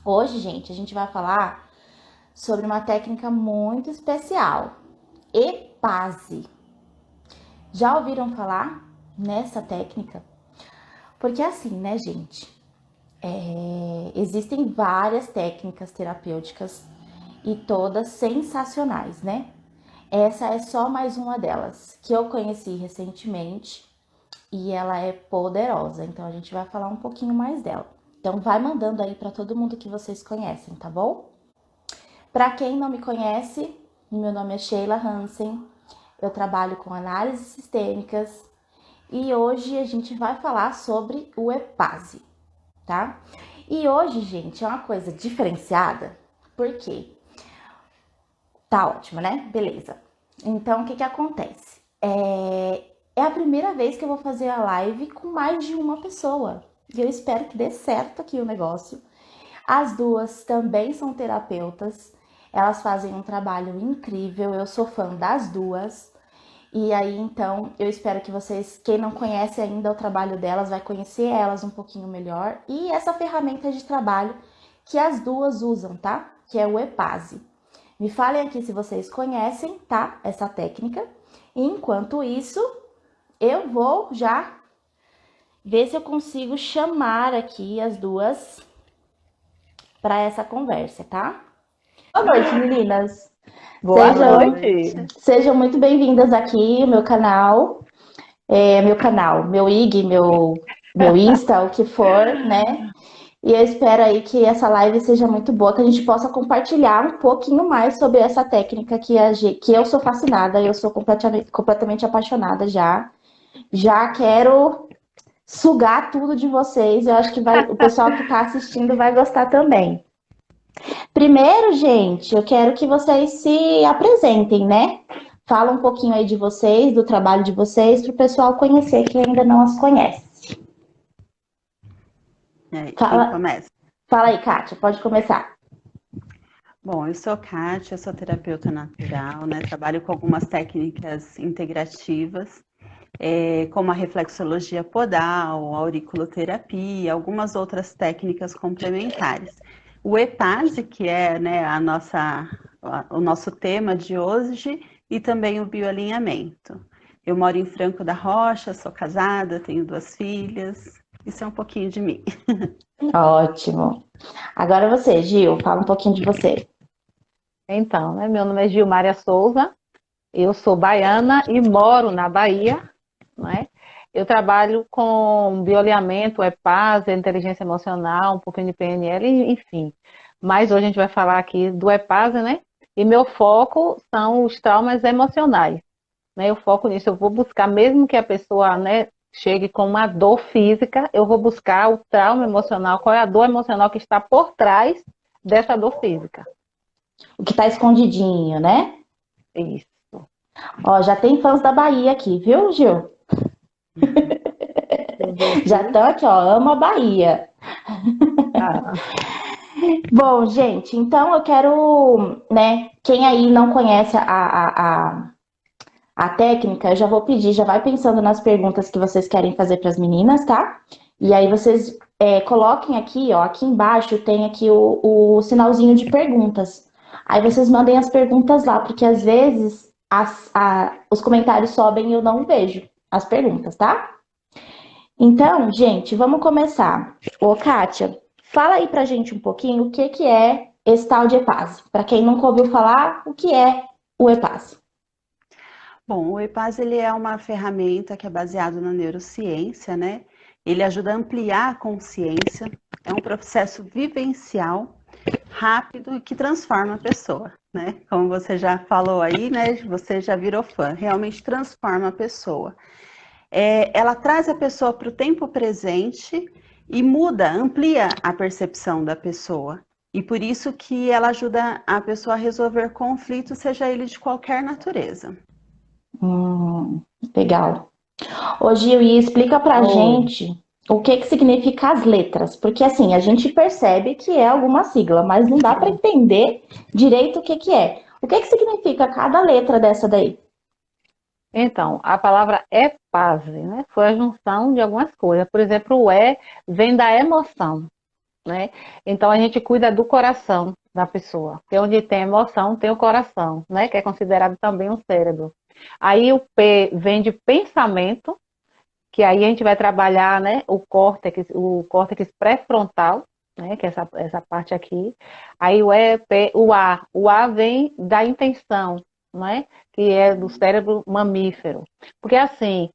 Hoje, gente, a gente vai falar sobre uma técnica muito especial, EPASE. Já ouviram falar nessa técnica? Porque assim, né, gente? Existem várias técnicas terapêuticas e todas sensacionais, né? Essa é só mais uma delas, que eu conheci recentemente e ela é poderosa. Então a gente vai falar um pouquinho mais dela. Então vai mandando aí para todo mundo que vocês conhecem, tá bom? Para quem não me conhece, meu nome é Sheila Hansen. Eu trabalho com análises sistêmicas e hoje a gente vai falar sobre o EPASE, tá? E hoje, gente, é uma coisa diferenciada, porque tá ótimo, né? Beleza. Então, o que que acontece? É a primeira vez que eu vou fazer a live com mais de uma pessoa. E eu espero que dê certo aqui o negócio. As duas também são terapeutas. Elas fazem um trabalho incrível. Eu sou fã das duas. E aí, então, eu espero que vocês, quem não conhece ainda o trabalho delas, vai conhecer elas um pouquinho melhor. E essa ferramenta de trabalho que as duas usam, tá? Que é o EPASE. Me falem aqui se vocês conhecem, tá? Essa técnica. E enquanto isso, eu vou já ver se eu consigo chamar aqui as duas para essa conversa, tá? Boa noite, meninas. Boa Boa Sejam, noite. noite. sejam muito bem-vindas aqui ao meu canal. Meu IG, meu Insta, o que for, né? E eu espero aí que essa live seja muito boa, que a gente possa compartilhar um pouquinho mais sobre essa técnica que eu sou fascinada, eu sou completamente apaixonada já. Já quero sugar tudo de vocês. Eu acho que o pessoal que está assistindo vai gostar também. Primeiro, gente, eu quero que vocês se apresentem, né? Fala um pouquinho aí de vocês, do trabalho de vocês, para o pessoal conhecer que ainda não as conhece. E aí, quem Fala, começa? fala aí, Kátia, pode começar. Bom, eu sou Kátia, sou terapeuta natural, né? Trabalho com algumas técnicas integrativas, como a reflexologia podal, a auriculoterapia, algumas outras técnicas complementares. O EPASE, que é, né, o nosso tema de hoje, e também o bioalinhamento. Eu moro em Franco da Rocha, sou casada, tenho 2 filhas. Isso é um pouquinho de mim. Ótimo. Agora você, Gil, fala um pouquinho de você. Então, né, meu nome é Gilmária Souza, eu sou baiana e moro na Bahia, né? Eu trabalho com bioalinhamento, EPAS, inteligência emocional, um pouquinho de PNL, enfim. Mas hoje a gente vai falar aqui do EPAS, né? E meu foco são os traumas emocionais, né? Eu foco nisso, eu vou buscar, mesmo que a pessoa, né, chegue com uma dor física, eu vou buscar o trauma emocional, qual é a dor emocional que está por trás dessa dor física. O que tá escondidinho, né? Isso. Ó, já tem fãs da Bahia aqui, viu, Gil? Deixa eu ver Já aqui. estão aqui, ó, amo a Bahia. Ah, Bom, gente, então eu quero, né, quem aí não conhece a técnica, eu já vou pedir, já vai pensando nas perguntas que vocês querem fazer para as meninas, tá? E aí vocês coloquem aqui, ó, aqui embaixo tem aqui o sinalzinho de perguntas. Aí vocês mandem as perguntas lá, porque às vezes os comentários sobem e eu não vejo as perguntas, tá? Então, gente, vamos começar. Ô, Kátia, fala aí pra gente um pouquinho o que que é esse tal de EPAS. Para quem nunca ouviu falar, o que é o EPAS? Bom, o EPAS ele é uma ferramenta que é baseado na neurociência, né? Ele ajuda a ampliar a consciência, é um processo vivencial, rápido e que transforma a pessoa, né? Como você já falou aí, né? Você já virou fã, realmente transforma a pessoa. Ela traz a pessoa para o tempo presente e muda, amplia a percepção da pessoa. E por isso que ela ajuda a pessoa a resolver conflitos, seja ele de qualquer natureza. Legal. Ô, Gil, e explica pra oi. gente o que que significa as letras, porque assim, a gente percebe que é alguma sigla, mas não dá para entender direito o que que é. O que que significa cada letra dessa daí? Então, a palavra epase, né? Foi a junção de algumas coisas. Por exemplo, o vem da emoção. né? Então a gente cuida do coração da pessoa, que é onde tem emoção, tem o coração, né? Que é considerado também um cérebro. Aí o P vem de pensamento, que aí a gente vai trabalhar, né, o córtex pré-frontal, né, que é essa parte aqui. Aí o E, P, o A vem da intenção, né, que é do cérebro mamífero. Porque assim,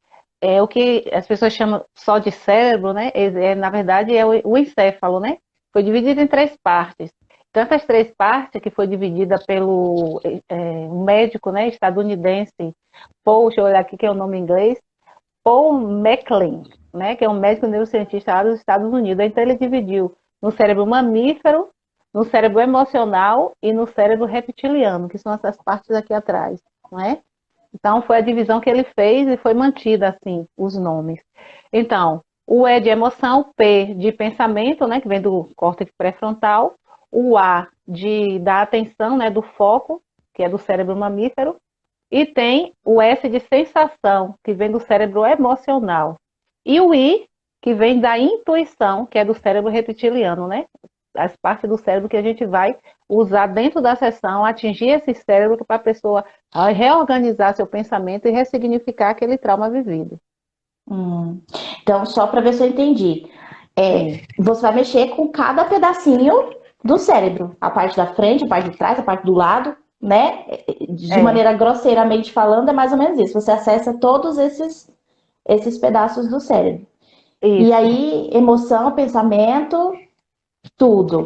o que as pessoas chamam só de cérebro, né, na verdade é o encéfalo, né, foi dividido em três partes. Então, essas três partes, que foi dividida pelo um médico, né, estadunidense, Paul, deixa eu olhar aqui que é o nome em inglês, Paul MacLean, né, que é um médico neurocientista lá dos Estados Unidos. Então ele dividiu no cérebro mamífero, no cérebro emocional e no cérebro reptiliano, que são essas partes aqui atrás, não é? Então foi a divisão que ele fez e foi mantida assim os nomes. Então, o E de emoção, P de pensamento, né, que vem do córtex pré-frontal, o A da atenção, né, do foco, que é do cérebro mamífero, e tem o S de sensação, que vem do cérebro emocional. E o I, que vem da intuição, que é do cérebro reptiliano, né? As partes do cérebro que a gente vai usar dentro da sessão, atingir esse cérebro para a pessoa reorganizar seu pensamento e ressignificar aquele trauma vivido. Então, só para ver se eu entendi. Sim. Você vai mexer com cada pedacinho do cérebro. A parte da frente, a parte de trás, a parte do lado, né? De maneira grosseiramente falando, é mais ou menos isso. Você acessa todos esses pedaços do cérebro. Isso. E aí, emoção, pensamento, tudo.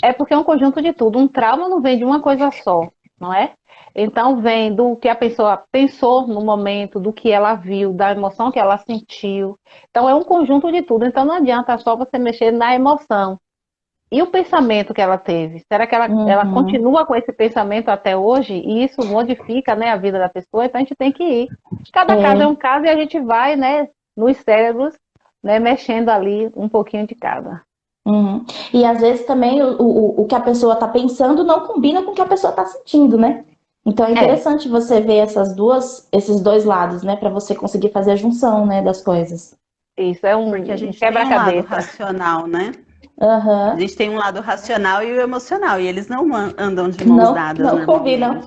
É porque é um conjunto de tudo. Um trauma não vem de uma coisa só, não é? Então vem do que a pessoa pensou no momento, do que ela viu, da emoção que ela sentiu. Então é um conjunto de tudo. Então não adianta só você mexer na emoção. E o pensamento que ela teve? Será que ela continua com esse pensamento até hoje? E isso modifica, né, a vida da pessoa? Então a gente tem que ir. Cada caso é um caso e a gente vai, né, nos cérebros, né, mexendo ali um pouquinho de cada. E às vezes também o que a pessoa está pensando não combina com o que a pessoa está sentindo, né? Então é interessante você ver esses dois lados, né? Para você conseguir fazer a junção, né, das coisas. Isso é um Porque a gente tem um lado racional, né? A gente tem um lado racional e o emocional, e eles não andam de mãos dadas não combinam. Né?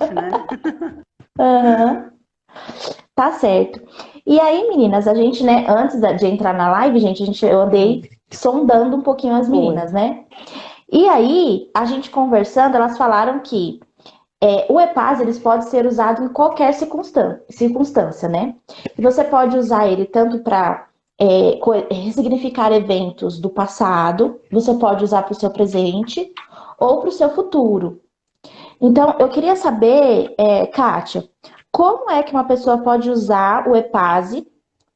Tá certo. E aí, meninas, a gente, né, antes de entrar na live, gente, eu andei sondando um pouquinho as meninas, né? E aí, a gente conversando, elas falaram que o EPAS, eles pode ser usado em qualquer circunstância, né? E você pode usar ele tanto para ressignificar eventos do passado, você pode usar para o seu presente ou para o seu futuro. Então, eu queria saber, Kátia, como é que uma pessoa pode usar o EPASE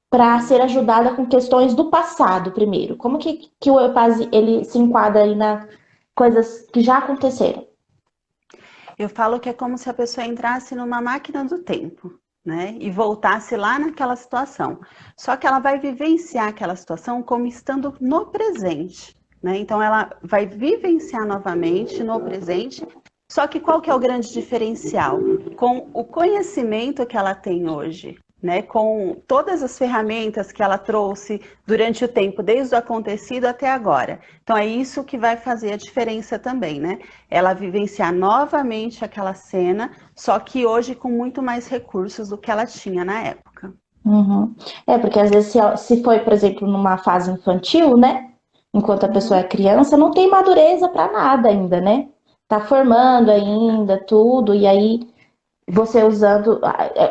para ser ajudada com questões do passado primeiro? Como que o EPASE ele se enquadra aí nas coisas que já aconteceram? Eu falo que é como se a pessoa entrasse numa máquina do tempo, né? E voltasse lá naquela situação. Só que ela vai vivenciar aquela situação como estando no presente, né? Então ela vai vivenciar novamente no presente. Só que qual que é o grande diferencial? Com o conhecimento que ela tem hoje, né? Com todas as ferramentas que ela trouxe durante o tempo, desde o acontecido até agora. Então é isso que vai fazer a diferença também, né? Ela vivenciar novamente aquela cena, só que hoje com muito mais recursos do que ela tinha na época. Porque às vezes se foi, por exemplo, numa fase infantil, né? Enquanto a pessoa é criança, não tem madureza para nada ainda, né? Tá formando ainda tudo, e aí você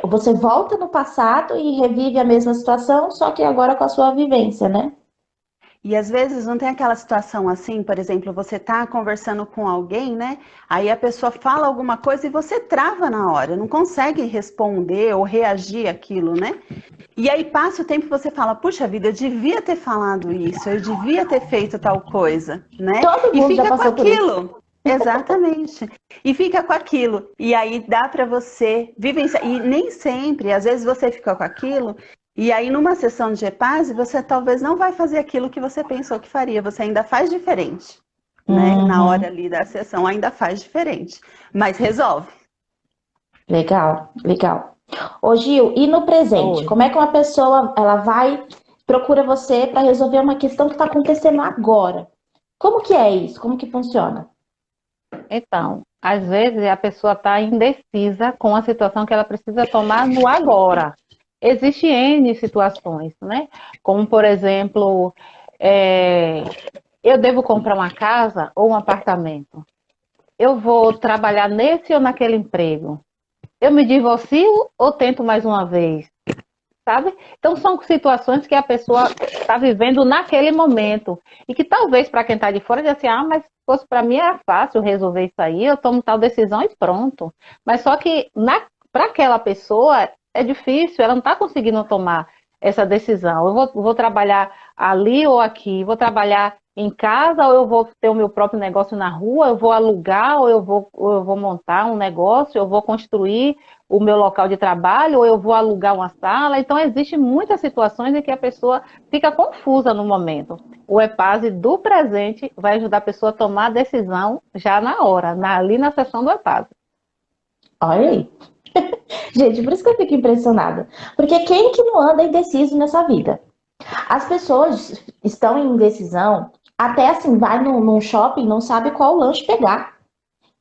você volta no passado e revive a mesma situação, só que agora com a sua vivência, né? E às vezes não tem aquela situação assim, por exemplo, você tá conversando com alguém, né? Aí a pessoa fala alguma coisa e você trava na hora, não consegue responder ou reagir àquilo, né? E aí passa o tempo e você fala, puxa vida, eu devia ter falado isso, eu devia ter feito tal coisa, né? Todo mundo já passou por isso. Exatamente. E fica com aquilo. E aí dá para você vivenciar. E nem sempre, às vezes você fica com aquilo, e aí numa sessão de EPASE, você talvez não vai fazer aquilo que você pensou que faria, você ainda faz diferente. Né? Na hora ali da sessão ainda faz diferente. Mas resolve. Legal, legal. Ô Gil, e no presente? Como é que uma pessoa ela procura você para resolver uma questão que está acontecendo agora? Como que é isso? Como que funciona? Então, às vezes a pessoa está indecisa com a situação que ela precisa tomar no agora. Existem N situações, né? Como, por exemplo, é, eu devo comprar uma casa ou um apartamento? Eu vou trabalhar nesse ou naquele emprego? Eu me divorcio ou tento mais uma vez? Sabe? Então são situações que a pessoa está vivendo naquele momento e que talvez para quem está de fora diga assim, mas se fosse para mim era fácil resolver isso aí, eu tomo tal decisão e pronto. Mas só que para aquela pessoa é difícil, ela não está conseguindo tomar essa decisão. Eu vou trabalhar ali ou aqui, vou trabalhar em casa ou eu vou ter o meu próprio negócio na rua, eu vou alugar ou eu vou montar um negócio, eu vou construir o meu local de trabalho, ou eu vou alugar uma sala. Então, existem muitas situações em que a pessoa fica confusa no momento. O EPASE do presente vai ajudar a pessoa a tomar a decisão já na hora, ali na sessão do EPASE. Olha aí. Gente, por isso que eu fico impressionada. Porque quem que não anda indeciso nessa vida? As pessoas estão em indecisão, até assim, vai num shopping, não sabe qual lanche pegar.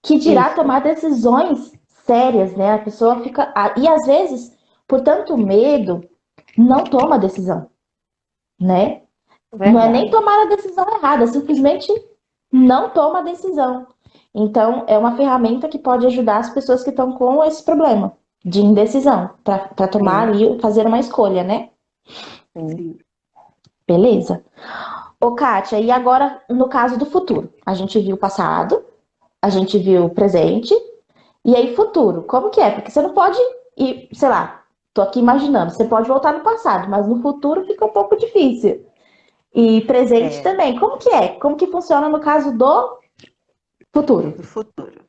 Que dirá Isso. tomar decisões sérias, né? A pessoa fica. E às vezes, por tanto medo, não toma decisão, né? Não é nem Verdade. tomar a decisão errada, simplesmente não toma a decisão. Então, é uma ferramenta que pode ajudar as pessoas que estão com esse problema de indecisão, para tomar Sim, ali, fazer uma escolha, né? sim. Sim. Beleza. Ô, Kátia, e agora no caso do futuro? A gente viu o passado, a gente viu o presente, e aí futuro. Como que é? Porque você não pode ir, sei lá, tô aqui imaginando, você pode voltar no passado, mas no futuro fica um pouco difícil. E presente É, também. Como que é? Como que funciona no caso do futuro? do futuro.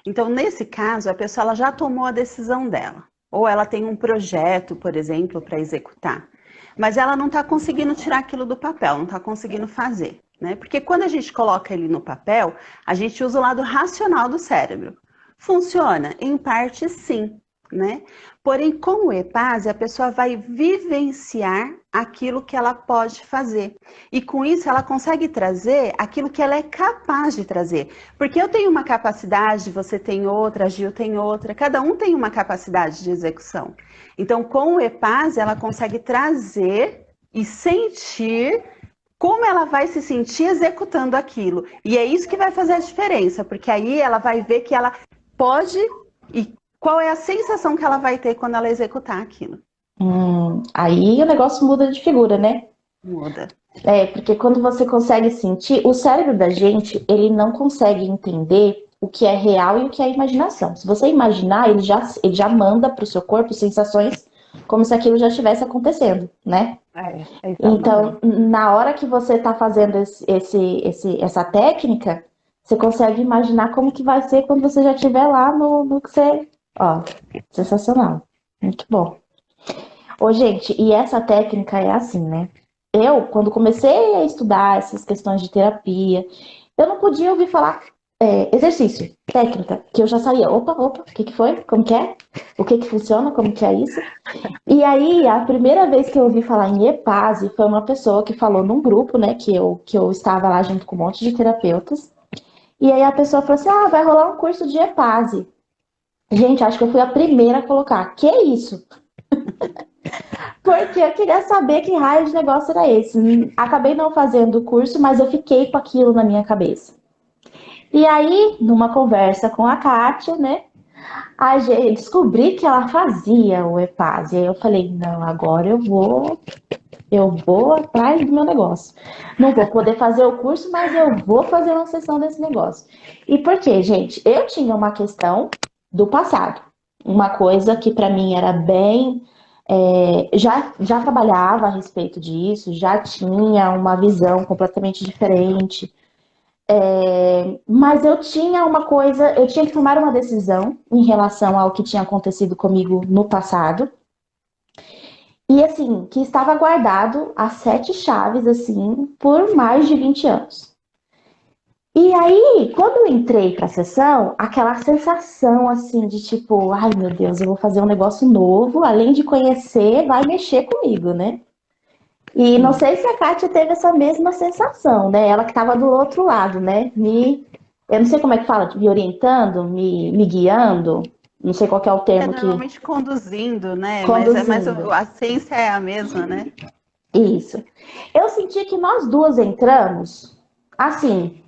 Então, nesse caso, a pessoa ela já tomou a decisão dela. Ou ela tem um projeto, por exemplo, para executar. Mas ela não está conseguindo tirar aquilo do papel, não está conseguindo fazer. Né? Porque quando a gente coloca ele no papel, a gente usa o lado racional do cérebro. Funciona? Em parte, sim. Né? Porém, com o EPASE, a pessoa vai vivenciar aquilo que ela pode fazer. E com isso, ela consegue trazer aquilo que ela é capaz de trazer. Porque eu tenho uma capacidade, você tem outra, a Gil tem outra, cada um tem uma capacidade de execução. Então, com o EPASE, ela consegue trazer e sentir como ela vai se sentir executando aquilo. E é isso que vai fazer a diferença, porque aí ela vai ver que ela pode e qual é a sensação que ela vai ter quando ela executar aquilo. Aí o negócio muda de figura, né? Muda. É, porque quando você consegue sentir, o cérebro da gente, ele não consegue entender o que é real e o que é imaginação. Se você imaginar, ele já manda para o seu corpo sensações como se aquilo já estivesse acontecendo, né? Então, Exatamente. na hora que você está fazendo essa técnica, você consegue imaginar como que vai ser quando você já estiver lá no que você... Ó, sensacional. Muito bom. Ô, gente, e essa técnica é assim, né? Eu, quando comecei a estudar essas questões de terapia, eu não podia ouvir falar exercício, técnica, que eu já saía. Opa, o que foi? Como que é? O que funciona? Como que é isso? E aí, a primeira vez que eu ouvi falar em EPASE foi uma pessoa que falou num grupo, né, que eu estava lá junto com um monte de terapeutas. E aí a pessoa falou assim, vai rolar um curso de EPASE. Gente, acho que eu fui a primeira a colocar. Que é isso? Porque eu queria saber que raio de negócio era esse. Acabei não fazendo o curso, mas eu fiquei com aquilo na minha cabeça. E aí, numa conversa com a Kátia, né, eu descobri que ela fazia o EPASE. E aí eu falei, não, agora eu vou atrás do meu negócio. Não vou poder fazer o curso, mas eu vou fazer uma sessão desse negócio. E por quê, gente? Eu tinha uma questão do passado. Uma coisa que para mim era bem... já trabalhava a respeito disso, já tinha uma visão completamente diferente. Mas eu tinha uma coisa... Eu tinha que tomar uma decisão em relação ao que tinha acontecido comigo no passado. E assim, que estava guardado a 7 chaves, assim, por mais de 20 anos. E aí, quando eu entrei para a sessão, aquela sensação assim de tipo, ai meu Deus, eu vou fazer um negócio novo, além de conhecer, vai mexer comigo, né? E não sei se a Kátia teve essa mesma sensação, né? Ela que estava do outro lado, né? Eu não sei como é que fala, me orientando, me guiando, não sei qual que é o É termo que normalmente conduzindo, né? Mas conduzindo. a ciência é a mesma, né? Isso. Eu senti que nós duas entramos, assim,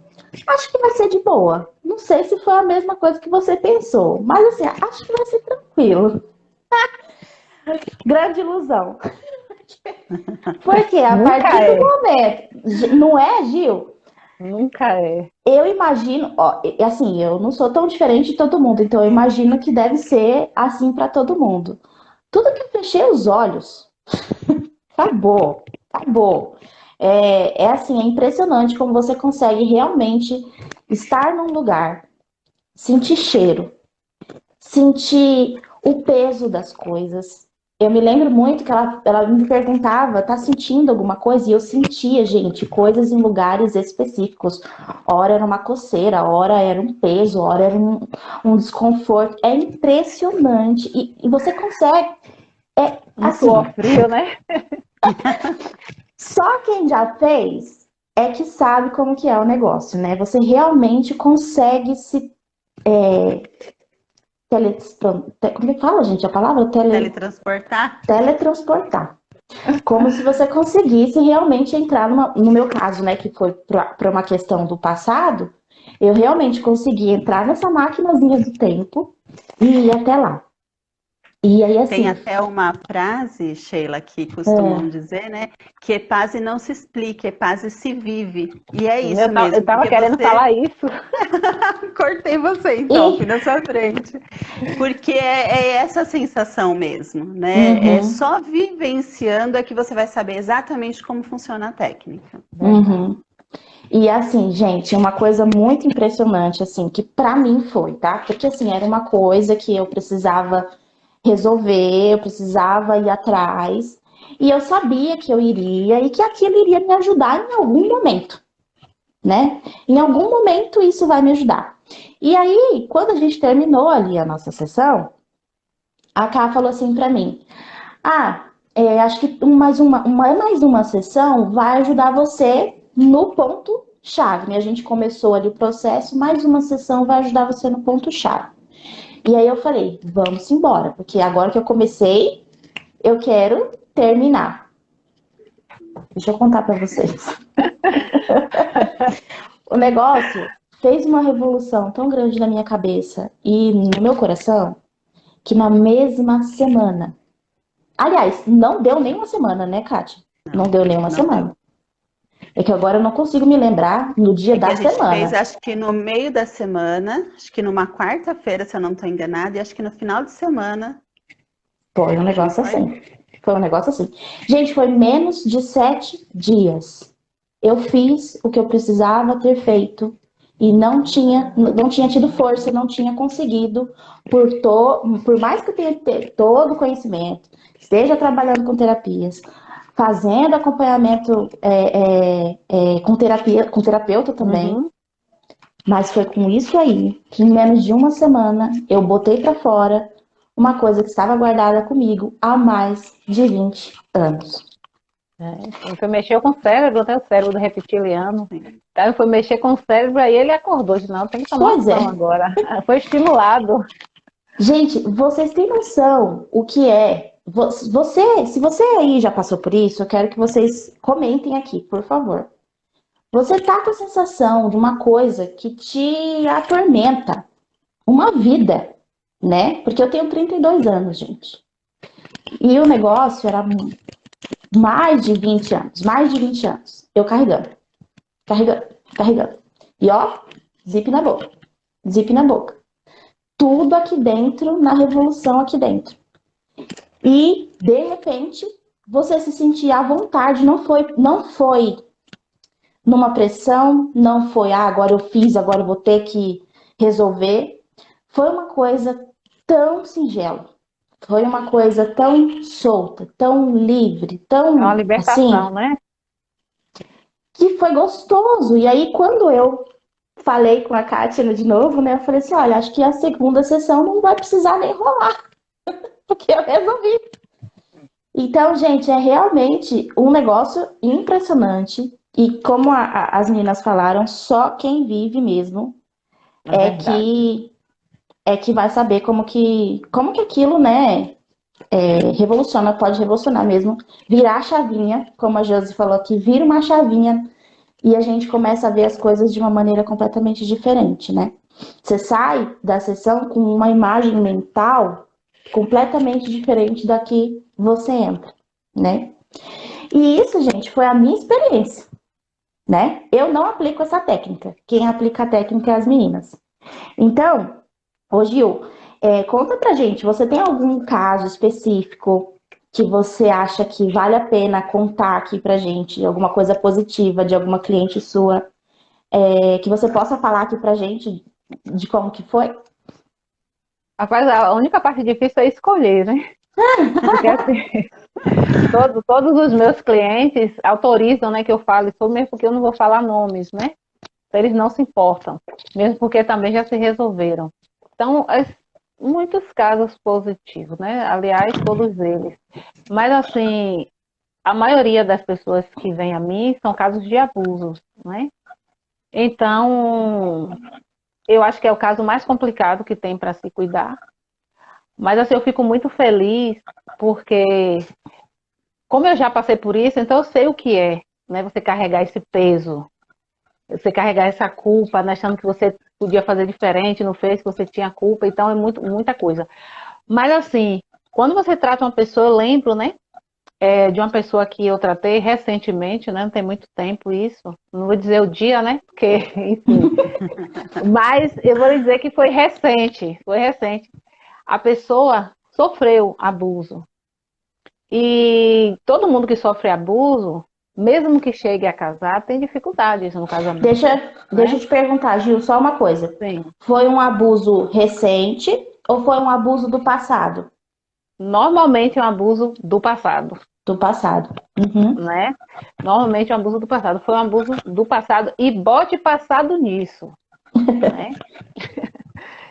acho que vai ser de boa. Não sei se foi a mesma coisa que você pensou, mas assim, acho que vai ser tranquilo. Grande ilusão. Porque a Nunca partir do é, momento, não é, Gil? nunca é. Eu imagino, ó, assim, eu não sou tão diferente de todo mundo, então eu imagino que deve ser assim para todo mundo. Tudo que eu fechei os olhos, acabou, acabou. É assim, é impressionante como você consegue realmente estar num lugar, sentir cheiro, sentir o peso das coisas. Eu me lembro muito que ela me perguntava, tá sentindo alguma coisa? E eu sentia, gente, coisas em lugares específicos. Ora era uma coceira, ora era um peso, ora era um desconforto. É impressionante. E você consegue. É Um suor assim, frio, né? só quem já fez é que sabe como que é o negócio, né? Você realmente consegue se como é que fala, gente? A palavra Teletransportar? teletransportar. Como se você conseguisse realmente entrar no meu caso, né, que foi para uma questão do passado, eu realmente consegui entrar nessa maquinazinha do tempo e ir até lá. E aí, Tem assim, até uma frase, Sheila, que costumam é, dizer, né? Que Epase não se explica, Epase se vive. E é Eu isso eu mesmo, tava porque querendo você. falar isso. Cortei você então, fui e, na sua frente. Porque é essa sensação mesmo, né? É uhum, só vivenciando é que você vai saber exatamente como funciona a técnica. Verdade. uhum. E assim, gente, uma coisa muito impressionante, assim, que pra mim foi, tá? Porque assim, era uma coisa que eu precisava resolver, eu precisava ir atrás, e eu sabia que eu iria e que aquilo iria me ajudar em algum momento, né? Em algum momento isso vai me ajudar. E aí, quando a gente terminou ali a nossa sessão, a Ká falou assim pra mim: Ah, acho que mais uma sessão vai ajudar você no ponto chave, né? A gente começou ali o processo, mais uma sessão vai ajudar você no ponto chave. E aí eu falei, vamos embora, porque agora que eu comecei, eu quero terminar. Deixa eu contar pra vocês. O negócio fez uma revolução tão grande na minha cabeça e no meu coração que na mesma semana. Aliás, não deu nem uma semana, né, Kátia? Não Não, deu nem uma não deu. semana. É que agora eu não consigo me lembrar no dia É que da a gente fez, semana. acho que no meio da semana, acho que numa quarta-feira, se eu não estou enganada, e acho que no final de semana, Foi um não negócio foi? assim. Foi um negócio assim. Gente, foi menos de 7 dias. Eu fiz o que eu precisava ter feito e não tinha tido força, não tinha conseguido, por mais que eu tenha todo o conhecimento, esteja trabalhando com terapias, fazendo acompanhamento com terapia, com terapeuta também, Uhum. mas foi com isso aí que em menos de uma semana eu botei para fora uma coisa que estava guardada comigo há mais de 20 anos. Foi mexer com o cérebro, até o cérebro do reptiliano. Sim. Aí foi mexer com o cérebro, aí ele acordou, disse, não, tem que tomar Pois ação é. agora. Foi estimulado. Gente, vocês têm noção o que é? Se você aí já passou por isso, eu quero que vocês comentem aqui, por favor. Você tá com a sensação de uma coisa que te atormenta, uma vida, né? Porque eu tenho 32 anos, gente. E o negócio era mais de 20 anos, mais de 20 anos. Eu carregando, carregando, carregando. E ó, zip na boca, zip na boca. Tudo aqui dentro, na revolução aqui dentro. E, de repente, você se sentia à vontade, não foi numa pressão, não foi, agora eu fiz, agora eu vou ter que resolver. Foi uma coisa tão singela, foi uma coisa tão solta, tão livre, É uma tão libertação, assim, né? que foi gostoso. E aí, quando eu falei com a Kátia de novo, né, eu falei assim, olha, acho que a segunda sessão não vai precisar nem rolar, porque eu resolvi. Então, gente, é realmente um negócio impressionante. E como as meninas falaram, só quem vive mesmo É é verdade. que vai saber como que aquilo, né, revoluciona, pode revolucionar mesmo, virar a chavinha, como a Josi falou aqui, vira uma chavinha e a gente começa a ver as coisas de uma maneira completamente diferente, né? Você sai da sessão com uma imagem mental completamente diferente da que você entra, né? E isso, gente, foi a minha experiência, né? Eu não aplico essa técnica. Quem aplica a técnica é as meninas. Então, ô Gil, conta pra gente, você tem algum caso específico que você acha que vale a pena contar aqui pra gente, alguma coisa positiva de alguma cliente sua, que você possa falar aqui pra gente de como que foi? Rapaz, a única parte difícil é escolher, né? Porque assim, todos os meus clientes autorizam, né, que eu fale sobre, mesmo porque eu não vou falar nomes, né? Eles não se importam, mesmo porque também já se resolveram. Então, muitos casos positivos, né? Aliás, todos eles. Mas assim, a maioria das pessoas que vêm a mim são casos de abuso, né? Então, eu acho que é o caso mais complicado que tem para se cuidar. Mas assim, eu fico muito feliz porque, como eu já passei por isso, então eu sei o que é, né? Você carregar esse peso, você carregar essa culpa, né, achando que você podia fazer diferente, não fez, que você tinha culpa, então é muita coisa. Mas assim, quando você trata uma pessoa, eu lembro, né, de uma pessoa que eu tratei recentemente, né, não tem muito tempo isso, não vou dizer o dia, né, porque, enfim, mas eu vou dizer que foi recente, foi recente. A pessoa sofreu abuso. E todo mundo que sofre abuso, mesmo que chegue a casar, tem dificuldades no casamento, Deixa né? eu te perguntar, Gil, só uma coisa. Sim. Foi um abuso recente ou foi um abuso do passado? Normalmente é um abuso do passado, Do passado. Uhum. né? Normalmente é um abuso do passado. Foi um abuso do passado e bote passado nisso, né?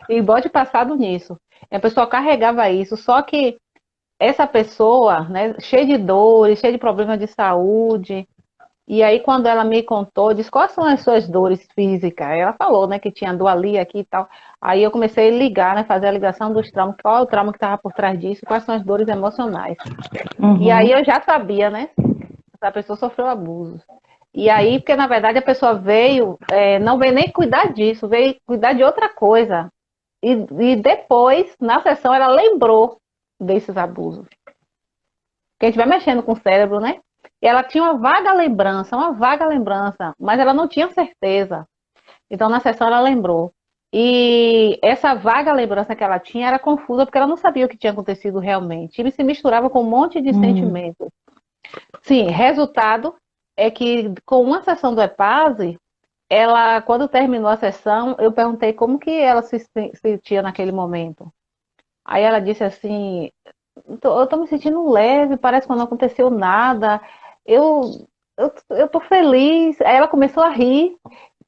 E bote passado nisso. E a pessoa carregava isso, só que essa pessoa, né, cheia de dores, cheia de problemas de saúde. E aí, quando ela me contou, disse, quais são as suas dores físicas? Ela falou, né, que tinha dor ali, aqui e tal. Aí eu comecei a ligar, né, fazer a ligação dos traumas, qual é o trauma que estava por trás disso, quais são as dores emocionais. E aí Uhum. eu já sabia, né, essa pessoa sofreu abuso. E aí, porque na verdade a pessoa veio, não veio nem cuidar disso, veio cuidar de outra coisa. E depois, na sessão, ela lembrou desses abusos. Porque a gente vai mexendo com o cérebro, né? E ela tinha uma vaga lembrança, mas ela não tinha certeza. Então, na sessão, ela lembrou. E essa vaga lembrança que ela tinha era confusa, porque ela não sabia o que tinha acontecido realmente. E se misturava com um monte de Uhum. sentimentos. Sim, resultado é que com uma sessão do EPASE, ela, quando terminou a sessão, eu perguntei como que ela se sentia naquele momento. Aí ela disse assim, eu tô me sentindo leve, parece que não aconteceu nada. Eu, eu tô feliz. Aí ela começou a rir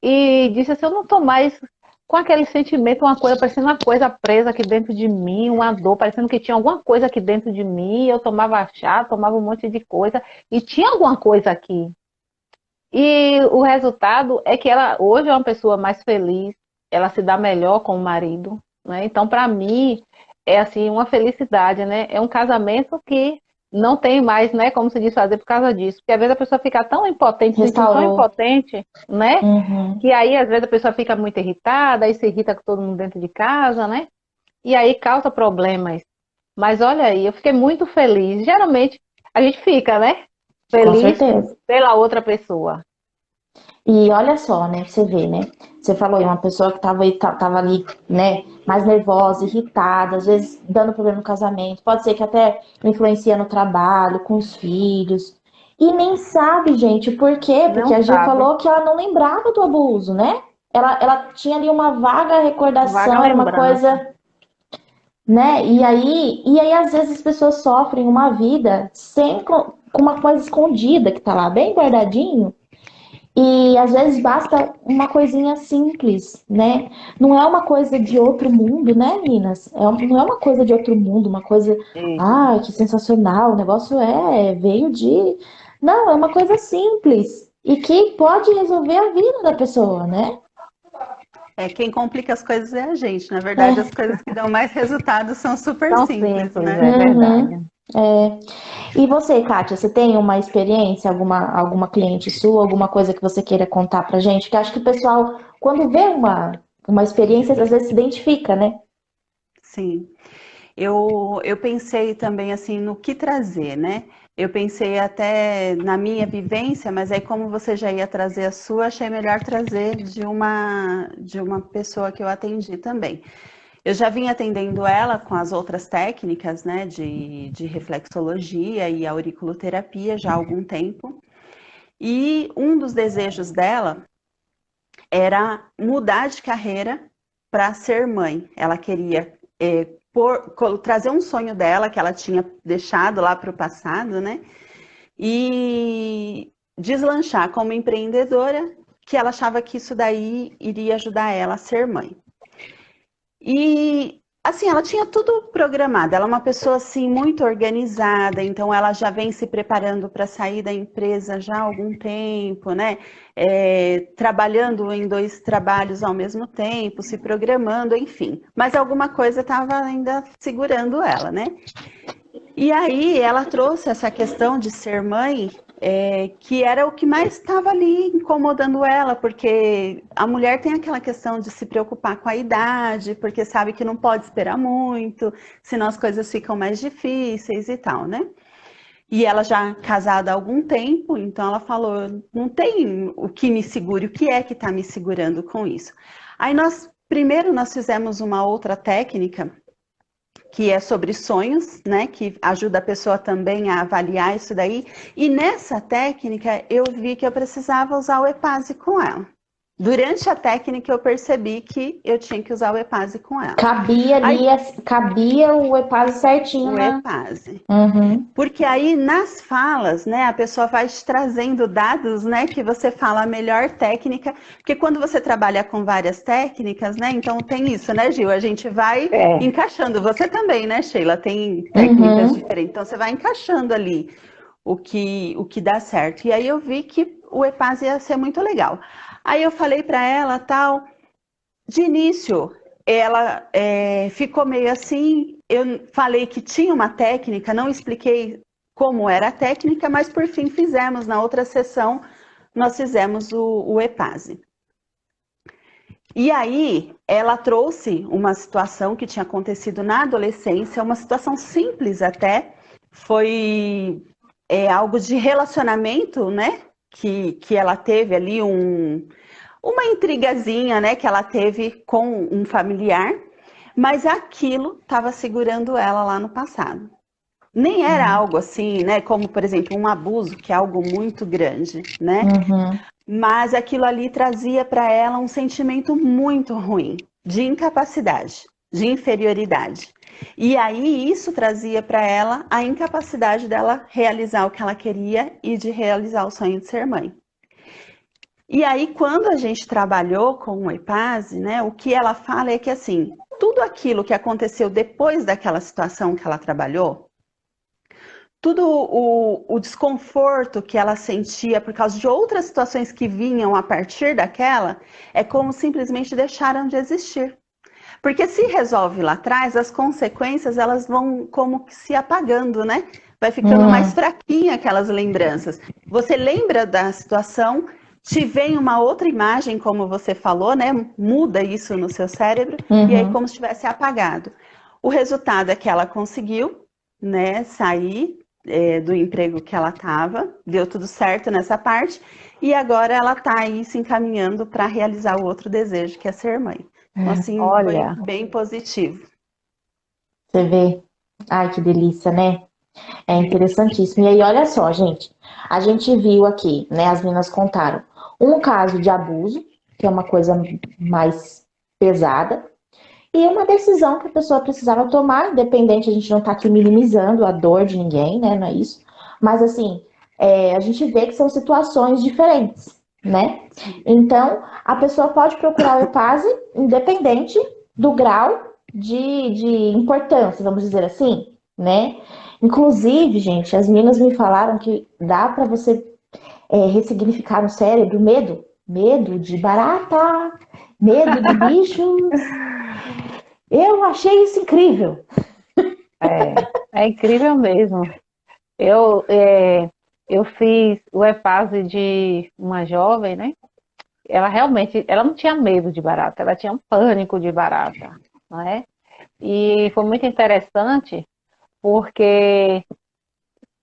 e disse assim, eu não tô mais com aquele sentimento, uma coisa, parecendo uma coisa presa aqui dentro de mim, uma dor, parecendo que tinha alguma coisa aqui dentro de mim. Eu tomava chá, tomava um monte de coisa e tinha alguma coisa aqui. E o resultado é que ela hoje é uma pessoa mais feliz, ela se dá melhor com o marido, né? Então, para mim, é assim uma felicidade, né? É um casamento que não tem mais, né, como se diz, fazer por causa disso. Porque às vezes a pessoa fica tão impotente, se sentindo tão Restaurou. impotente, né? Uhum. Que aí às vezes a pessoa fica muito irritada, aí se irrita com todo mundo dentro de casa, né? E aí causa problemas. Mas olha aí, eu fiquei muito feliz. Geralmente a gente fica, né? Com Feliz certeza. pela outra pessoa. E olha só, né, pra você ver, né? Você falou aí, uma pessoa que tava ali, né, mais nervosa, irritada, às vezes dando problema no casamento, pode ser que até influencia no trabalho, com os filhos. E nem sabe, gente, por quê? Porque Não a Gil sabe. falou que ela não lembrava do abuso, né? Ela tinha ali uma vaga Vaga recordação, era uma lembrança. coisa, né? E aí às vezes as pessoas sofrem uma vida sem com uma coisa escondida que tá lá bem guardadinho. E às vezes basta uma coisinha simples, né? Não é uma coisa de outro mundo, né, meninas? Não é uma coisa de outro mundo, uma coisa, Isso. ah, que sensacional, o negócio veio de. Não, é uma coisa simples e que pode resolver a vida da pessoa, né? Quem complica as coisas é a gente. Na verdade, É. as coisas que dão mais resultado são super Tão simples, simples, né? é Uhum, verdade. é. E você, Kátia, você tem uma experiência, alguma cliente sua, alguma coisa que você queira contar pra gente? Porque acho que o pessoal, quando vê uma experiência, às vezes se identifica, né? Sim. Eu pensei também assim no que trazer, né? Eu pensei até na minha vivência, mas aí como você já ia trazer a sua, achei melhor trazer de uma pessoa que eu atendi também. Eu já vim atendendo ela com as outras técnicas, né, de reflexologia e auriculoterapia já há algum tempo. E um dos desejos dela era mudar de carreira para ser mãe. Ela queria trazer um sonho dela que ela tinha deixado lá para o passado, né? E deslanchar como empreendedora, que ela achava que isso daí iria ajudar ela a ser mãe. E assim, ela tinha tudo programado. Ela é uma pessoa assim muito organizada, então ela já vem se preparando para sair da empresa já há algum tempo, né? Trabalhando em 2 trabalhos ao mesmo tempo, se programando, enfim. Mas alguma coisa estava ainda segurando ela, né? E aí ela trouxe essa questão de ser mãe, que era o que mais estava ali incomodando ela, porque a mulher tem aquela questão de se preocupar com a idade, porque sabe que não pode esperar muito, senão as coisas ficam mais difíceis e tal, né? E ela já casada há algum tempo, então ela falou, não tem o que me segure, o que é que está me segurando com isso? Aí primeiro nós fizemos uma outra técnica, que é sobre sonhos, né? Que ajuda a pessoa também a avaliar isso daí. E nessa técnica eu vi que eu precisava usar o EPASE com ela. Durante a técnica eu percebi que eu tinha que usar o EPASE com ela. Cabia Aí, ali, cabia o EPASE certinho o na. EPASE. Uhum. Porque aí nas falas, né, a pessoa vai te trazendo dados, né, que você fala a melhor técnica, porque quando você trabalha com várias técnicas, né, então tem isso, né, Gil? A gente vai É, encaixando. Você também, né, Sheila? Tem técnicas Uhum. diferentes, então você vai encaixando ali o que dá certo. E aí eu vi que o EPAS ia ser muito legal. Aí eu falei para ela, tal, de início, ela ficou meio assim. Eu falei que tinha uma técnica, não expliquei como era a técnica, mas por fim fizemos. Na outra sessão, nós fizemos o EPASE. E aí, ela trouxe uma situação que tinha acontecido na adolescência, uma situação simples até, foi algo de relacionamento, né? Que ela teve ali uma intrigazinha, né, que ela teve com um familiar, mas aquilo estava segurando ela lá no passado. Nem era algo assim, né, como por exemplo um abuso, que é algo muito grande, né? Uhum. Mas aquilo ali trazia para ela um sentimento muito ruim, de incapacidade, de inferioridade. E aí isso trazia para ela a incapacidade dela realizar o que ela queria e de realizar o sonho de ser mãe. E aí, quando a gente trabalhou com o EPASE, né, o que ela fala é que, assim, tudo aquilo que aconteceu depois daquela situação que ela trabalhou, tudo o desconforto que ela sentia por causa de outras situações que vinham a partir daquela, é como simplesmente deixaram de existir. Porque se resolve lá atrás, as consequências elas vão como que se apagando, né? Vai ficando mais Uhum. fraquinha aquelas lembranças. Você lembra da situação, te vem uma outra imagem, como você falou, né? Muda isso no seu cérebro, e aí Uhum. como se tivesse apagado. O resultado é que ela conseguiu, né, sair do emprego que ela estava, deu tudo certo nessa parte, e agora ela está aí se encaminhando para realizar o outro desejo, que é ser mãe. Então, assim, foi olha, bem positivo. Você vê. Ai, que delícia, né? É interessantíssimo. E aí, olha só, gente. A gente viu aqui, né? As meninas contaram um caso de abuso, que é uma coisa mais pesada, e uma decisão que a pessoa precisava tomar, independente, a gente não tá aqui minimizando a dor de ninguém, né? Não é isso. Mas assim, a gente vê que são situações diferentes, né? Então, a pessoa pode procurar o EPASE independente do grau de importância, vamos dizer assim, né? Inclusive, gente, as meninas me falaram que dá para você ressignificar no cérebro medo. Medo de barata, medo de bichos. Eu achei isso incrível. É incrível mesmo. Eu, é, eu fiz o EPASE de uma jovem, né? Ela realmente, ela não tinha medo de barata, ela tinha um pânico de barata, não é? E foi muito interessante, porque,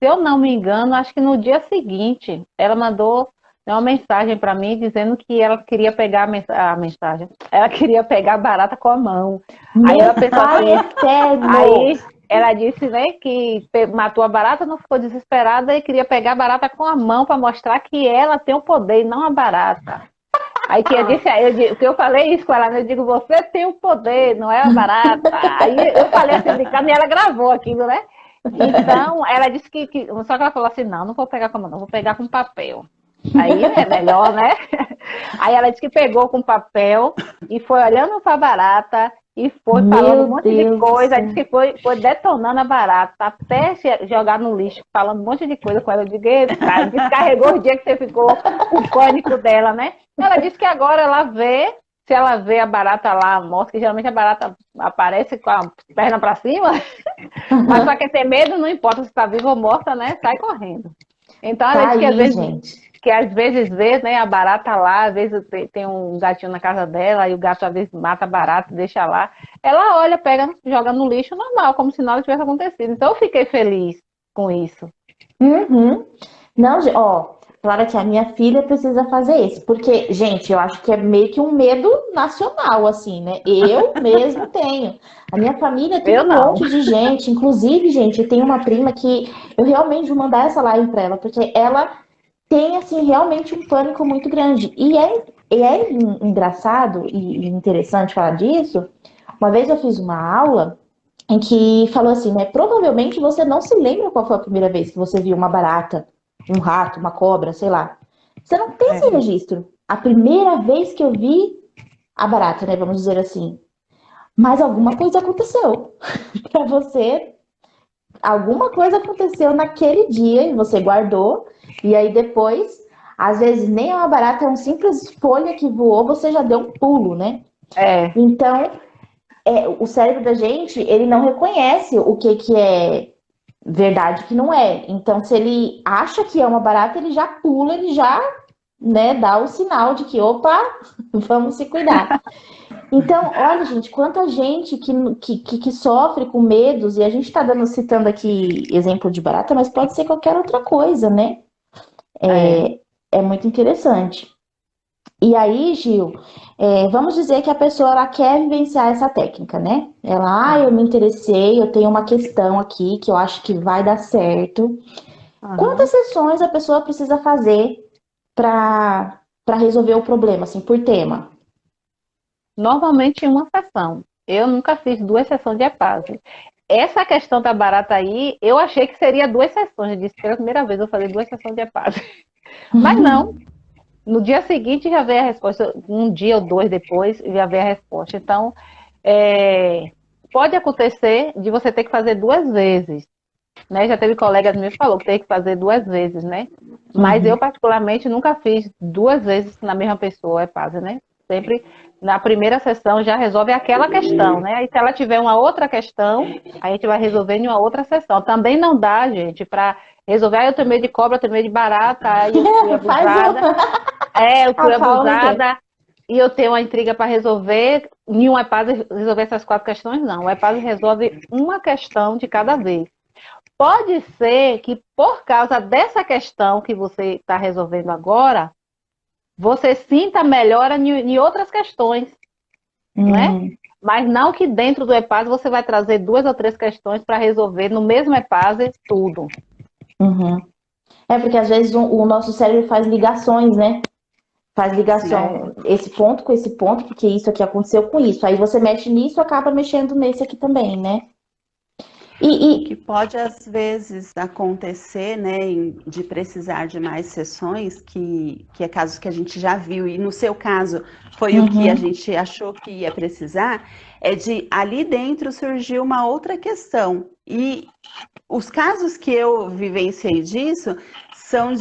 se eu não me engano, acho que no dia seguinte, ela mandou uma mensagem para mim dizendo que ela queria pegar a mensagem. Ela queria pegar a barata com a mão. Aí Meu ela pensou pai assim, eterno! aí ela disse, né, que matou a barata, não ficou desesperada e queria pegar a barata com a mão para mostrar que ela tem o poder e não a barata. Aí que eu disse, que eu falei isso com ela, né? Eu digo, você tem o poder, não é a barata. Aí eu falei assim, brincando, e ela gravou aquilo, né? Então, ela disse só que ela falou assim, não vou pegar com a mão, não, vou pegar com papel. Aí é melhor, né? Aí ela disse que pegou com papel e foi olhando para a barata e foi falando um Meu monte de Deus do coisa. Disse céu. que foi detonando a barata até jogar no lixo, falando um monte de coisa com ela. Eu digo, eita, descarregou o dia que você ficou com o pânico dela, né? Ela disse que agora ela vê, se ela vê a barata lá morta, que geralmente a barata aparece com a perna para cima, mas para quem tem medo, não importa se está viva ou morta, né? Sai correndo. Então ela Tá disse aí, gente. que às vezes vê, né, a barata lá, às vezes tem um gatinho na casa dela, e o gato às vezes mata a barata, deixa lá. Ela olha, pega, joga no lixo normal, como se nada tivesse acontecido. Então eu fiquei feliz com isso. Uhum. Não, ó, claro que a minha filha precisa fazer isso, porque, gente, eu acho que é meio que um medo nacional, assim, né? Eu mesmo tenho. A minha família tem Eu um não. monte de gente, inclusive, gente, eu tenho uma prima que eu realmente vou mandar essa live pra ela, porque ela tem, assim, realmente um pânico muito grande. E é engraçado e interessante falar disso. Uma vez eu fiz uma aula em que falou assim, né? Provavelmente você não se lembra qual foi a primeira vez que você viu uma barata, um rato, uma cobra, sei lá. Você não tem esse registro. A primeira vez que eu vi a barata, né? Vamos dizer assim. Mas alguma coisa aconteceu para você. Alguma coisa aconteceu naquele dia e você guardou. E aí depois, às vezes nem é uma barata, é um simples folha que voou, você já deu um pulo, né? É, Então, o cérebro da gente, ele não reconhece o que é verdade que não é. Então, se ele acha que é uma barata, ele já pula, ele já, né, dá o sinal de que, opa, vamos se cuidar. Então, olha, gente, quanta gente que sofre com medos, e a gente está citando aqui exemplo de barata, mas pode ser qualquer outra coisa, né? é. É muito interessante. E aí, Gil, vamos dizer que a pessoa ela quer vivenciar essa técnica, né? Ela, eu me interessei, eu tenho uma questão aqui que eu acho que vai dar certo. Quantas Aham. sessões a pessoa precisa fazer para resolver o problema, assim, por tema? Normalmente uma sessão. Eu nunca fiz 2 sessões de EPASE. Essa questão da barata aí, eu achei que seria 2 sessões. Eu disse que era a primeira vez eu fazer 2 sessões de EPASE. Mas não. No dia seguinte já veio a resposta. Um dia ou 2 depois já veio a resposta. Então, é, pode acontecer de você ter que fazer 2 vezes. Né? Já teve colegas meus que falou que tem que fazer 2 vezes, né? Mas eu, Uhum. particularmente, nunca fiz 2 vezes na mesma pessoa, EPASE, né? Sempre na primeira sessão já resolve aquela questão, né? Aí se ela tiver uma outra questão, a gente vai resolver em uma outra sessão. Também não dá, gente, para resolver, eu tenho medo de cobra, eu tenho medo de barata, aí eu fui Faz abusada. uma. Eu fui A Paula quer. abusada e eu tenho uma intriga para resolver. Nenhum EPASE resolver essas 4 questões, não. O EPASE resolve uma questão de cada vez. Pode ser que por causa dessa questão que você está resolvendo agora, você sinta melhora em outras questões, né? Hum, Mas não que dentro do EPASE você vai trazer 2 ou 3 questões para resolver no mesmo EPASE tudo. uhum. É porque às vezes o nosso cérebro faz ligações, né? Faz Sim. ligação esse ponto com esse ponto, porque isso aqui aconteceu com isso. Aí você mexe nisso, acaba mexendo nesse aqui também, né? E, O que pode, às vezes, acontecer, né, de precisar de mais sessões, que é casos que a gente já viu, e no seu caso foi o que a uhum, gente achou que ia precisar, é de ali dentro surgir uma outra questão. E os casos que eu vivenciei disso são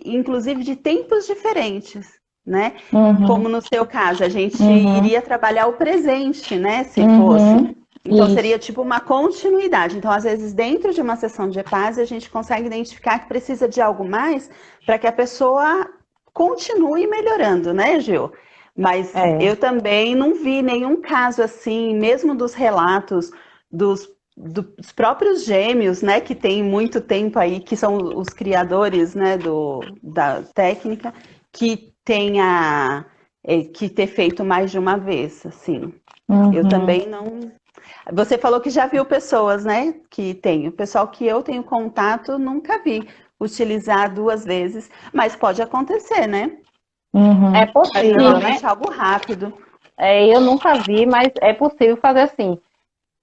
inclusive, de tempos diferentes, né? Como uhum, no seu caso, a gente uhum, iria trabalhar o presente, né? Se fosse. uhum, Então, seria isso. tipo uma continuidade. Então, às vezes, dentro de uma sessão de EPASE, a gente consegue identificar que precisa de algo mais para que a pessoa continue melhorando, né, Gil? Mas É. eu também não vi nenhum caso assim, mesmo dos relatos dos próprios gêmeos, né, que tem muito tempo aí, que são os criadores, né, da técnica, que tenha que ter feito mais de uma vez, assim. Eu Uhum. também não. Você falou que já viu pessoas, né, que tem. O pessoal que eu tenho contato, nunca vi utilizar duas vezes, mas pode acontecer, né? É Uhum. Mas possível, né? normalmente é algo rápido. É, eu nunca vi, mas é possível fazer assim.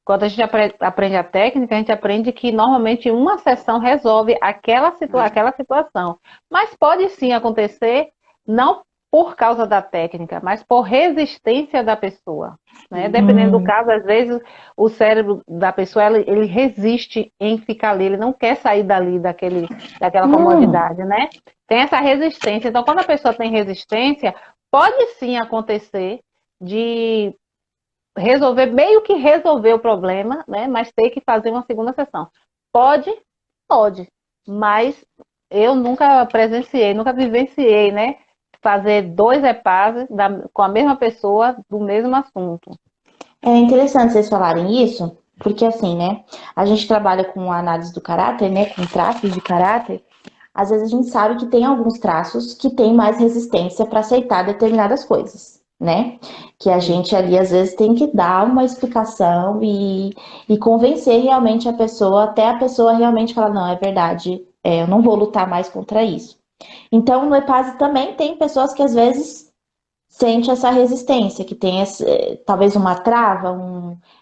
Quando a gente aprende a técnica, a gente aprende que normalmente uma sessão resolve aquela situação. Mas pode sim acontecer, não por causa da técnica, mas por resistência da pessoa, né? Sim. Dependendo do Uhum. caso, às vezes o cérebro da pessoa ele resiste em ficar ali, ele não quer sair dali daquela Hum. comodidade, né? Tem essa resistência. Então, quando a pessoa tem resistência, pode sim acontecer de resolver, meio que resolver o problema, né? Mas ter que fazer uma segunda sessão. Pode, pode, mas eu nunca presenciei, nunca vivenciei, né? Fazer dois EPAs com a mesma pessoa do mesmo assunto. É interessante vocês falarem isso, porque assim, né? A gente trabalha com a análise do caráter, né? Com traços de caráter. Às vezes a gente sabe que tem alguns traços que têm mais resistência para aceitar determinadas coisas, né? Que a Sim. gente ali às vezes tem que dar uma explicação e convencer realmente a pessoa, até a pessoa realmente falar, não, é verdade, eu não vou lutar mais contra isso. Então, no EPASE também tem pessoas que às vezes sente essa resistência, que tem talvez uma trava,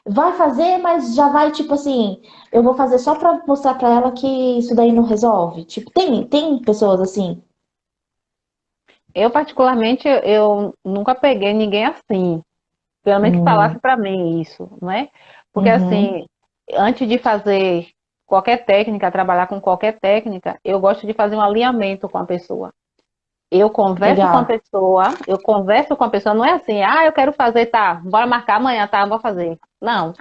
vai fazer, mas já vai tipo assim, eu vou fazer só pra mostrar pra ela que isso daí não resolve. Tipo, tem pessoas assim. Eu, particularmente, eu nunca peguei ninguém assim, pelo menos que falasse Hum, para mim isso, né? Porque, uhum, assim, antes de fazer qualquer técnica, trabalhar com qualquer técnica, eu gosto de fazer um alinhamento com a pessoa. legal. Eu converso com a pessoa, não é assim, ah, eu quero fazer, tá, bora marcar amanhã, tá, vou fazer. Não,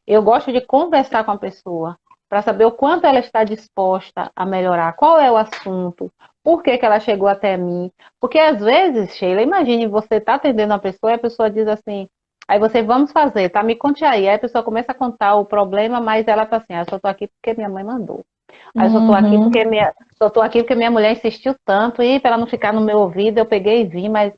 eu gosto de conversar com a pessoa para saber o quanto ela está disposta a melhorar, qual é o assunto, por que que ela chegou até mim. Porque às vezes, Sheila, imagine você tá atendendo uma pessoa e a pessoa diz assim, aí você, vamos fazer, tá, me conte aí. Aí a pessoa começa a contar o problema, mas ela tá assim, ah, eu só tô aqui porque minha mãe mandou. Aí eu Uhum, só tô aqui porque minha mulher insistiu tanto, e para ela não ficar no meu ouvido, eu peguei e vim, mas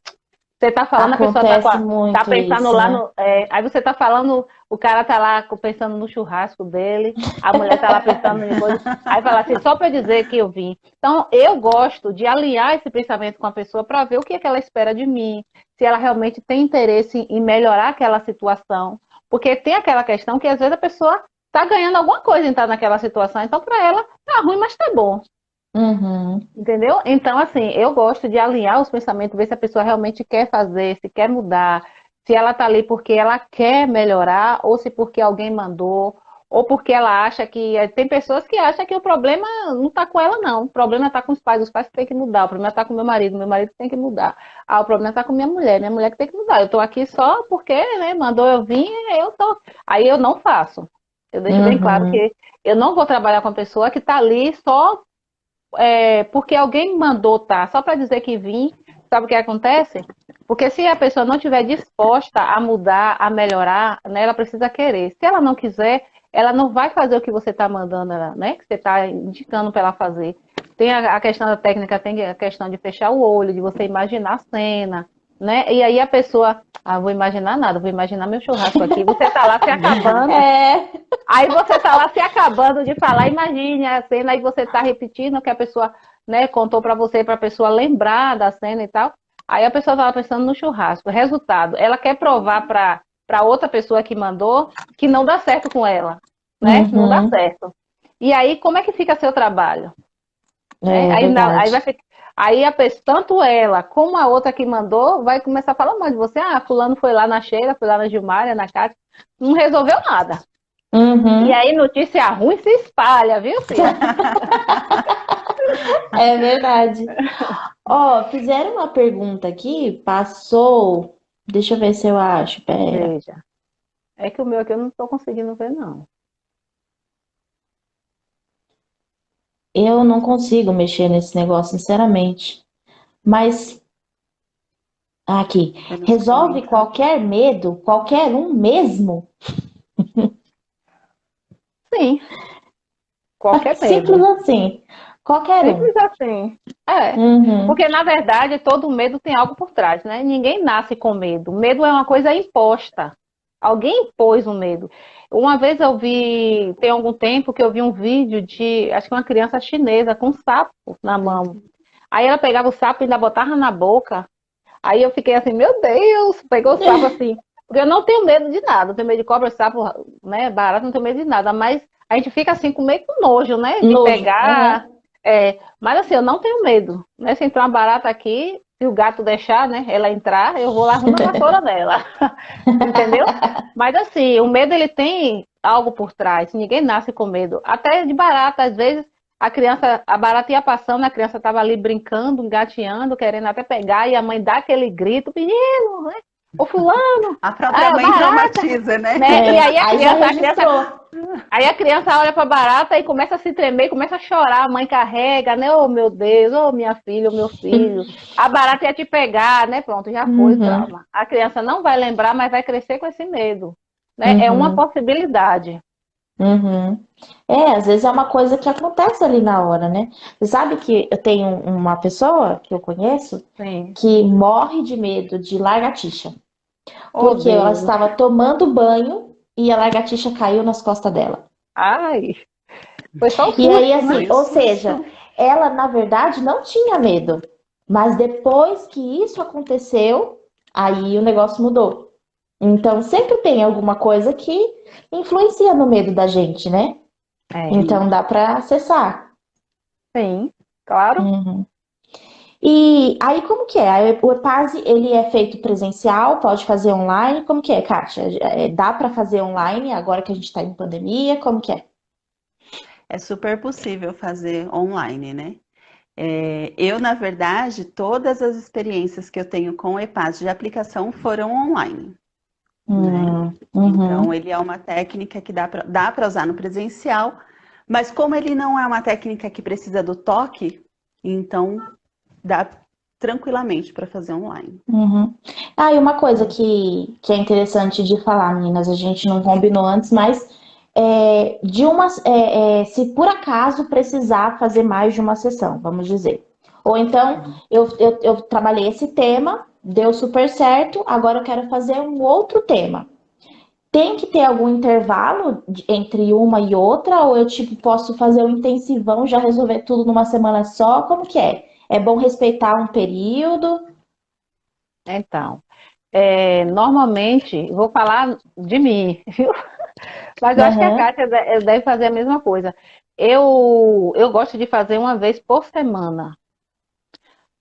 você tá falando, a pessoa acontece tá muito pensando isso, lá né? no. Aí você tá falando, o cara tá lá pensando no churrasco dele, a mulher tá lá pensando em coisa. Aí fala assim, só para dizer que eu vim. Então, eu gosto de alinhar esse pensamento com a pessoa para ver o que é que ela espera de mim, se ela realmente tem interesse em melhorar aquela situação. Porque tem aquela questão que às vezes a pessoa tá ganhando alguma coisa em estar naquela situação, então para ela tá ruim, mas tá bom. Uhum, Entendeu? Então, assim, eu gosto de alinhar os pensamentos, ver se a pessoa realmente quer fazer, se quer mudar, se ela tá ali porque ela quer melhorar, ou se porque alguém mandou, ou porque ela acha que. Tem pessoas que acham que o problema não tá com ela, não. O problema tá com os pais que tem que mudar, o problema tá com meu marido que tem que mudar. Ah, o problema tá com minha mulher que tem que mudar. Eu tô aqui só porque, né, mandou eu vir, eu tô. Aí eu não faço. Eu deixo bem claro uhum, que eu não vou trabalhar com a pessoa que tá ali só porque alguém mandou, tá? Só para dizer que vim, sabe o que acontece? Porque se a pessoa não estiver disposta a mudar, a melhorar, né, ela precisa querer. Se ela não quiser, ela não vai fazer o que você está mandando ela, né? Que você está indicando para ela fazer. Tem a questão da técnica, tem a questão de fechar o olho, de você imaginar a cena, né? E aí a pessoa, ah, vou imaginar nada, vou imaginar meu churrasco aqui. Você está lá se acabando. é, Aí você tá lá se acabando de falar, imagine a cena, aí você tá repetindo o que a pessoa, né, contou para você, para a pessoa lembrar da cena e tal. Aí a pessoa tava pensando no churrasco. Resultado, ela quer provar para outra pessoa que mandou que não dá certo com ela. né? Não dá Uhum. certo. E aí, como é que fica seu trabalho? Né? É Aí vai verdade. ficar. Aí a pessoa, tanto ela como a outra que mandou, vai começar a falar mal de você. Ah, fulano foi lá na Sheila, foi lá na Gilmária, na Cátia. Não resolveu nada. E Uhum. aí notícia ruim se espalha, viu, filha? É verdade. Ó, fizeram uma pergunta aqui, passou. Deixa eu ver se eu acho. Pera. Veja. É que o meu aqui eu não estou conseguindo ver, não. Eu não consigo mexer nesse negócio, sinceramente. Mas aqui, Pelos resolve comentários. qualquer medo, qualquer um mesmo? Sim, qualquer Simples medo. assim. Qualquer um. Simples assim. É. Uhum. Porque, na verdade, todo medo tem algo por trás, né? Ninguém nasce com medo. Medo é uma coisa imposta. Alguém impôs o medo. Uma vez eu vi, tem algum tempo que eu vi um vídeo de, acho que uma criança chinesa com um sapo na mão. Aí ela pegava o sapo e ainda botava na boca. Aí eu fiquei assim, meu Deus, pegou o sapo assim. Porque eu não tenho medo de nada, eu tenho medo de cobra, sapo, né, barato, não tenho medo de nada. Mas a gente fica assim com meio com nojo, né, de Nojo. pegar. Uhum. Mas assim, eu não tenho medo, né? Se entrar uma barata aqui, se o gato deixar, né, ela entrar, eu vou lá arrumar a vassoura dela, entendeu? Mas assim, o medo ele tem algo por trás. Ninguém nasce com medo. Até de barata, às vezes a criança, a barata ia passando, a criança estava ali brincando, engateando, querendo até pegar, e a mãe dá aquele grito, menino, né? Ô fulano, A própria mãe barata, traumatiza, né? né? E É, aí aí já registrou. a criança olha para a barata e começa a se tremer, começa a chorar, a mãe carrega, né? Oh meu Deus, oh minha filha, oh meu filho. A barata ia te pegar, né? Pronto, já foi o Uhum. trauma. A criança não vai lembrar, mas vai crescer com esse medo, né? É uma Uhum. possibilidade. Uhum. É, às vezes é uma coisa que acontece ali na hora, né? Você sabe que eu tenho uma pessoa que eu conheço Sim. que morre de medo de lagartixa, Oh porque ela Deus. estava tomando banho e a lagartixa caiu nas costas dela. Ai, foi só o E aí, susto, né? assim, Foi o ou seja, susto. ela na verdade não tinha medo, mas depois que isso aconteceu, aí o negócio mudou. Então, sempre tem alguma coisa que influencia no medo da gente, né? É, Então, Sim. dá para acessar. sim, claro. Uhum. E aí, como que é? Aí, o EPASE, ele é feito presencial, pode fazer online? Como que é, Kátia? Dá para fazer online agora que a gente está em pandemia? Como que é? É super possível fazer online, né? Eu, na verdade, todas as experiências que eu tenho com o EPAS de aplicação foram online, né? Então, Uhum, ele é uma técnica que dá para usar no presencial, mas como ele não é uma técnica que precisa do toque, então dá tranquilamente para fazer online. uhum. Ah, e uma coisa que é interessante de falar, meninas, a gente não combinou antes, mas se por acaso precisar fazer mais de uma sessão, vamos dizer. Ou então, eu trabalhei esse tema, deu super certo, agora eu quero fazer um outro tema. Tem que ter algum intervalo entre uma e outra, ou eu tipo posso fazer um intensivão, já resolver tudo numa semana só? Como que é? É bom respeitar um período? Então, normalmente, vou falar de mim, viu? Mas eu acho que a Aham. Kátia deve fazer a mesma coisa. Eu gosto de fazer uma vez por semana.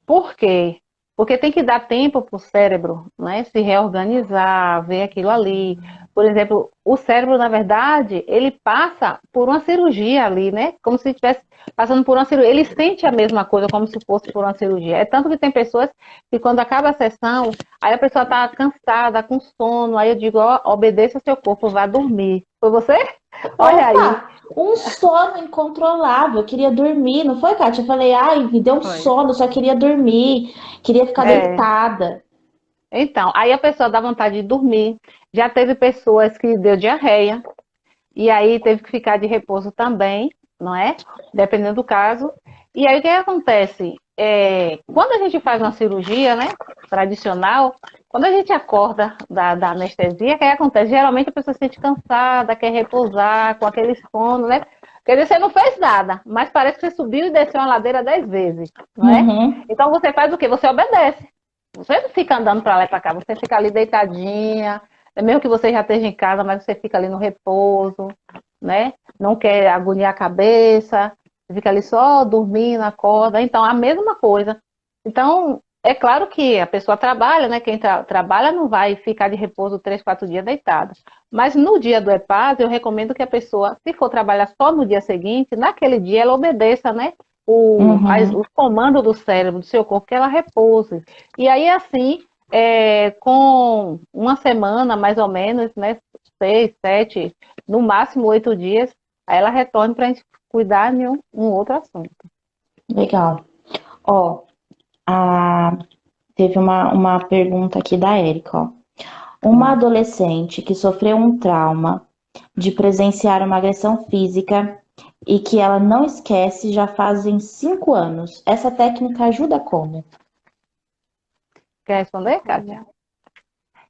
Por quê? Porque tem que dar tempo para o cérebro, né, se reorganizar, ver aquilo ali. Por exemplo, o cérebro, na verdade, ele passa por uma cirurgia ali, né? Como se estivesse passando por uma cirurgia. Ele sente a mesma coisa, como se fosse por uma cirurgia. É tanto que tem pessoas que quando acaba a sessão, aí a pessoa está cansada, com sono, aí eu digo, ó, obedeça ao seu corpo, vá dormir. Foi você? Olha aí. Opa! Um sono incontrolável, eu queria dormir, não foi, Kátia? Eu falei, ai, me deu um Foi. sono, só queria dormir, queria ficar É, deitada. então, aí a pessoa dá vontade de dormir. Já teve pessoas que deu diarreia, e aí teve que ficar de repouso também, não é? Dependendo do caso. E aí o que acontece? Quando a gente faz uma cirurgia, né, tradicional, quando a gente acorda da anestesia, o que acontece? Geralmente a pessoa se sente cansada, quer repousar, com aquele sono, né? Quer dizer, você não fez nada, mas parece que você subiu e desceu uma ladeira 10 vezes, não é? Uhum. Então você faz o quê? Você obedece. Você não fica andando para lá e para cá, você fica ali deitadinha, mesmo que você já esteja em casa, mas você fica ali no repouso, né? Não quer agoniar a cabeça, fica ali só dormindo, acorda. Então, a mesma coisa. Então, é claro que a pessoa trabalha, né? Quem trabalha não vai ficar de repouso 3, 4 dias deitada. Mas no dia do EPAS, eu recomendo que a pessoa, se for trabalhar só no dia seguinte, naquele dia ela obedeça, né? Uhum. Os comandos do cérebro, do seu corpo, que ela repouse. E aí, assim, com uma semana, mais ou menos, né? 6, 7, no máximo 8 dias, aí ela retorna para a gente cuidar de um outro assunto. Legal. Ó, a... teve uma pergunta aqui da Érica, ó. Uma adolescente que sofreu um trauma de presenciar uma agressão física e que ela não esquece já fazem 5 anos. Essa técnica ajuda como? Quer responder, Kátia?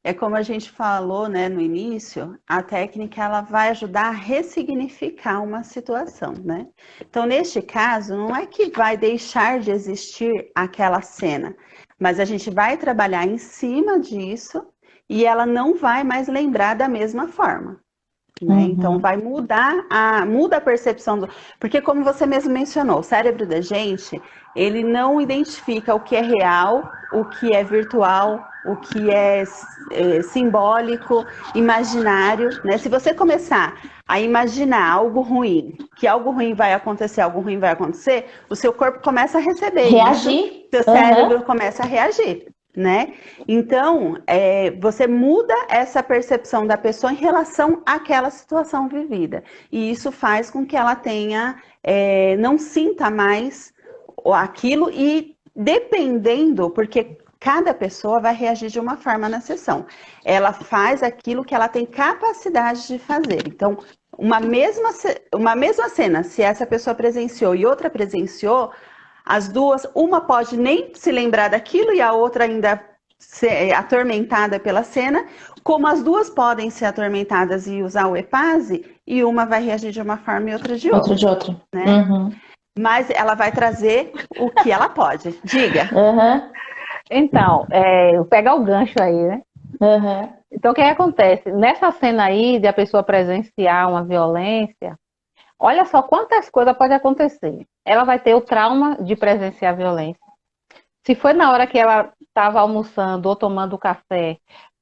É como a gente falou, né, no início, a técnica ela vai ajudar a ressignificar uma situação, né? Então, neste caso, não é que vai deixar de existir aquela cena, mas a gente vai trabalhar em cima disso e ela não vai mais lembrar da mesma forma. Né? Então vai muda a percepção porque como você mesmo mencionou, o cérebro da gente, ele não identifica o que é real, o que é virtual, o que é simbólico, imaginário, né? Se você começar a imaginar algo ruim, que algo ruim vai acontecer, algo ruim vai acontecer, o seu corpo começa a receber isso, Reagir? seu cérebro começa a reagir. Né? Então, você muda essa percepção da pessoa em relação àquela situação vivida. E isso faz com que ela não sinta mais aquilo e dependendo, porque cada pessoa vai reagir de uma forma na sessão. Ela faz aquilo que ela tem capacidade de fazer. Então, uma mesma cena, se essa pessoa presenciou e outra presenciou, as duas, uma pode nem se lembrar daquilo e a outra ainda ser atormentada pela cena, como as duas podem ser atormentadas e usar o EPASE, e uma vai reagir de uma forma e outra de outra. Outra de outra. Né? Uhum. Mas ela vai trazer o que ela pode. Diga. Uhum. Então, eu pegar o gancho aí, né? Uhum. Então, o que acontece? Nessa cena aí de a pessoa presenciar uma violência, olha só quantas coisas podem acontecer. Ela vai ter o trauma de presenciar violência. Se foi na hora que ela estava almoçando ou tomando café,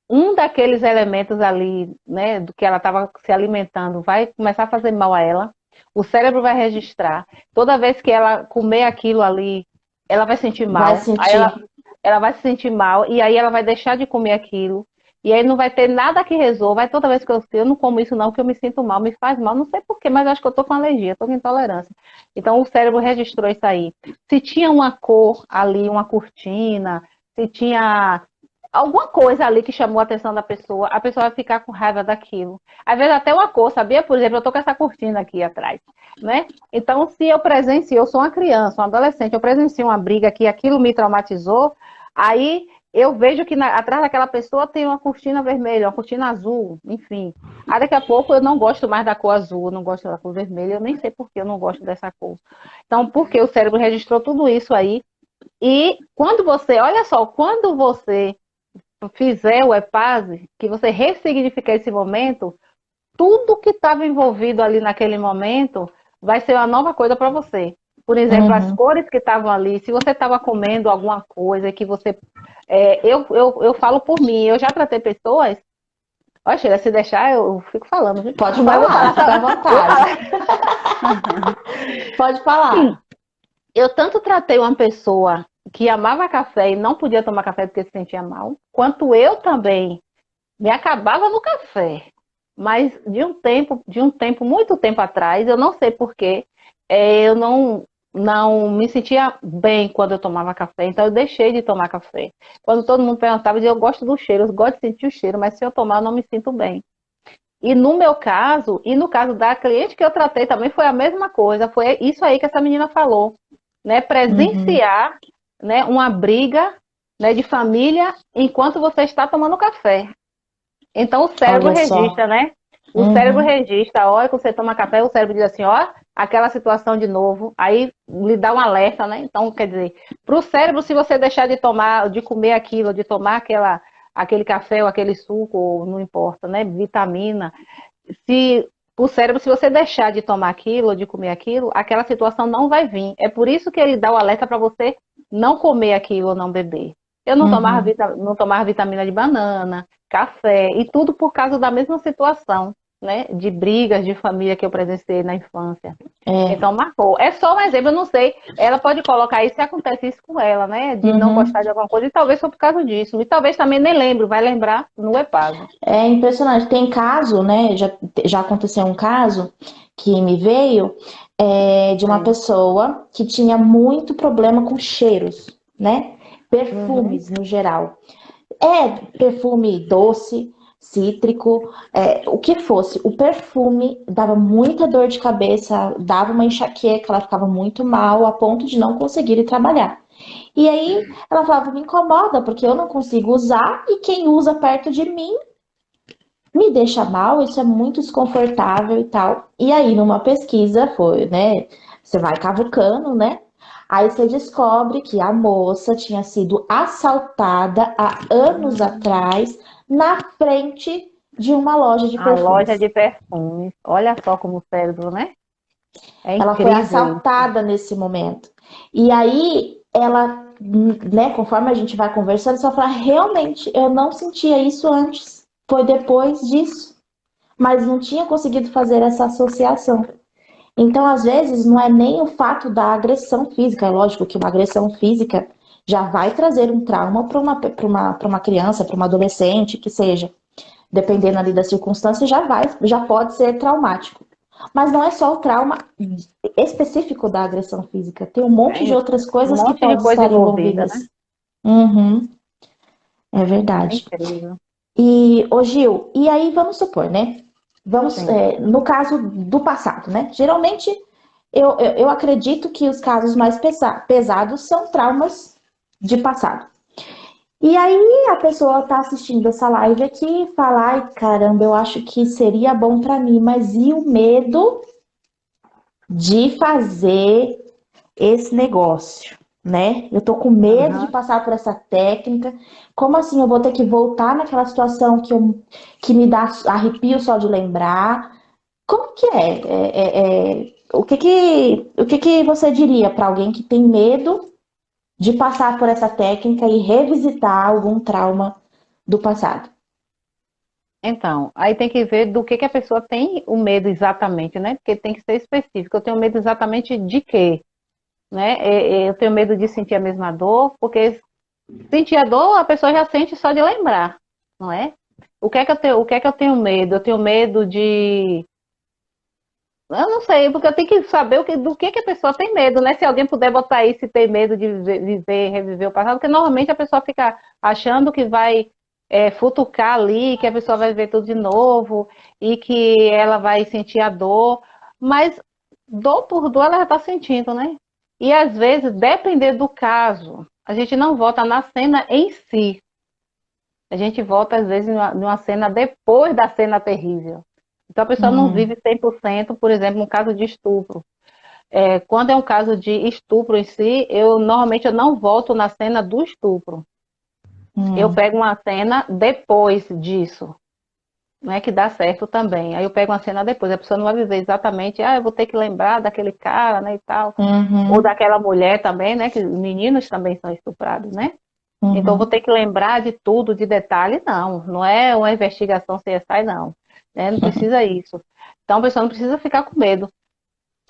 um daqueles elementos ali, né, do que ela estava se alimentando, vai começar a fazer mal a ela. O cérebro vai registrar. Toda vez que ela comer aquilo ali, ela vai sentir mal. Vai sentir. Aí ela vai se sentir mal e aí ela vai deixar de comer aquilo. E aí não vai ter nada que resolva. Aí toda vez que eu não como isso não, que eu me sinto mal, me faz mal. Não sei porquê, mas acho que eu tô com alergia, tô com intolerância. Então o cérebro registrou isso aí. Se tinha uma cor ali, uma cortina, se tinha alguma coisa ali que chamou a atenção da pessoa, a pessoa vai ficar com raiva daquilo. Às vezes até uma cor, sabia? Por exemplo, eu tô com essa cortina aqui atrás, né? Então, se eu sou uma criança, um adolescente, eu presencio uma briga que aquilo me traumatizou, aí eu vejo que atrás daquela pessoa tem uma cortina vermelha, uma cortina azul, enfim. Aí daqui a pouco eu não gosto mais da cor azul, eu não gosto da cor vermelha, eu nem sei por que eu não gosto dessa cor. Então, porque o cérebro registrou tudo isso aí, e olha só, quando você fizer o EPASE, que você ressignificar esse momento, tudo que estava envolvido ali naquele momento vai ser uma nova coisa para você. Por exemplo, as cores que estavam ali, se você estava comendo alguma coisa que você... eu falo por mim, eu já tratei pessoas... Olha, Sheila, se deixar, eu fico falando. Viu? Pode falar, fica à vontade. Pode falar. Eu tanto tratei uma pessoa que amava café e não podia tomar café porque se sentia mal, quanto eu também me acabava no café. Mas de um tempo, muito tempo atrás, eu não sei porquê, eu não me sentia bem quando eu tomava café, então eu deixei de tomar café. Quando todo mundo perguntava, eu dizia, eu gosto do cheiro, eu gosto de sentir o cheiro, mas se eu tomar, eu não me sinto bem. E no meu caso, e no caso da cliente que eu tratei também foi a mesma coisa, foi isso aí que essa menina falou, né? Presenciar, né, uma briga, né, de família enquanto você está tomando café. Então o cérebro registra, né? O cérebro registra, a hora que você toma café, o cérebro diz assim, ó, aquela situação de novo, aí lhe dá um alerta, né? Então, quer dizer, para o cérebro, se você deixar de tomar, de comer aquilo, de tomar aquele café ou aquele suco, ou não importa, né? Vitamina, se o cérebro, se você deixar de tomar aquilo ou de comer aquilo, aquela situação não vai vir. É por isso que ele dá o alerta para você não comer aquilo ou não beber. Eu não tomava, Uhum. não tomava vitamina de banana, café, e tudo por causa da mesma situação, né? De brigas de família que eu presenciei na infância. É. Então marcou. É só um exemplo, eu não sei. Ela pode colocar isso se acontece isso com ela, né? De não Uhum. gostar de alguma coisa, e talvez foi por causa disso. E talvez também nem lembre, vai lembrar no EPASO. É impressionante. Tem caso, né? Já aconteceu um caso que me veio de uma Sim. pessoa que tinha muito problema com cheiros, né? Uhum. Perfumes no geral. Perfume doce, cítrico, o que fosse. O perfume dava muita dor de cabeça, dava uma enxaqueca, ela ficava muito mal, a ponto de não conseguir ir trabalhar. E aí ela falava, me incomoda, porque eu não consigo usar e quem usa perto de mim me deixa mal, isso é muito desconfortável e tal. E aí, numa pesquisa, foi, né? Você vai cavucando, né? Aí você descobre que a moça tinha sido assaltada há anos atrás na frente de uma loja de A loja perfumes. de perfumes. Olha só como o cérebro, né? É Ela foi incrível isso. assaltada nesse momento. E aí, ela, né, conforme a gente vai conversando, você vai falar, realmente, eu não sentia isso antes. Foi depois disso. Mas não tinha conseguido fazer essa associação. Então, às vezes, não é nem o fato da agressão física. É lógico que uma agressão física já vai trazer um trauma para uma criança, para uma adolescente, que seja. Dependendo ali da circunstância, já pode ser traumático. Mas não é só o trauma específico da agressão física. Tem um monte de Tem outras um coisas que monte de podem coisa estar envolvida, né? envolvidas. Uhum, é É verdade. incrível. E, ô Gil, e aí vamos supor, né? Vamos, Sim. no caso do passado, né? Geralmente, eu acredito que os casos mais pesados são traumas de passado. E aí a pessoa tá assistindo essa live aqui e fala, ai caramba, eu acho que seria bom para mim, mas e o medo de fazer esse negócio, né? Eu tô com medo de Aham. passar por essa técnica. Como assim eu vou ter que voltar naquela situação que me dá arrepio só de lembrar? Como que é? O que que você diria para alguém que tem medo de passar por essa técnica e revisitar algum trauma do passado? Então, aí tem que ver do que a pessoa tem o medo exatamente, né? Porque tem que ser específico. Eu tenho medo exatamente de quê? Né? Eu tenho medo de sentir a mesma dor, porque sentir a dor a pessoa já sente só de lembrar, não é? O que é que eu tenho medo? Eu tenho medo de. Eu não sei, porque eu tenho que saber do que a pessoa tem medo, né? Se alguém puder botar aí se tem medo de viver, reviver o passado, porque normalmente a pessoa fica achando que vai futucar ali, que a pessoa vai ver tudo de novo e que ela vai sentir a dor, mas dor por dor ela já está sentindo, né? E às vezes, depender do caso, a gente não volta na cena em si, a gente volta às vezes numa cena depois da cena terrível. Então a pessoa não Hum, vive 100%, por exemplo, no caso de estupro. Quando é um caso de estupro em si, normalmente eu não volto na cena do estupro. Eu hum, pego uma cena depois disso, não é que dá certo também. Aí eu pego uma cena depois, a pessoa não vai viver exatamente, eu vou ter que lembrar daquele cara, né, e tal, ou uhum, daquela mulher também, né, que os meninos também são estuprados, né? Então eu vou uhum, ter que lembrar de tudo, de detalhe, não. Não é uma investigação CSI, não. Né? Não precisa isso. Então a pessoa não precisa ficar com medo.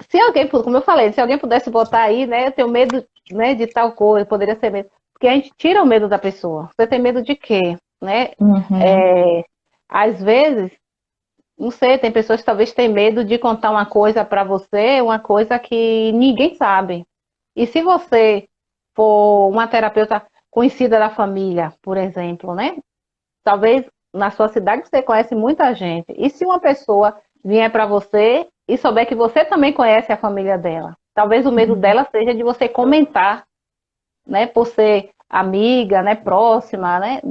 Se alguém, como eu falei, se alguém pudesse botar aí, né, eu tenho medo, né, de tal coisa, poderia ser medo. Porque a gente tira o medo da pessoa. Você tem medo de quê? Né? uhum, É, às vezes, não sei, tem pessoas que talvez têm medo de contar uma coisa para você, uma coisa que ninguém sabe. E se você for uma terapeuta conhecida da família, por exemplo, né? Talvez na sua cidade você conhece muita gente. E se uma pessoa vier para você e souber que você também conhece a família dela? Talvez o medo uhum, dela seja de você comentar, né? Por ser amiga, né? Próxima, né?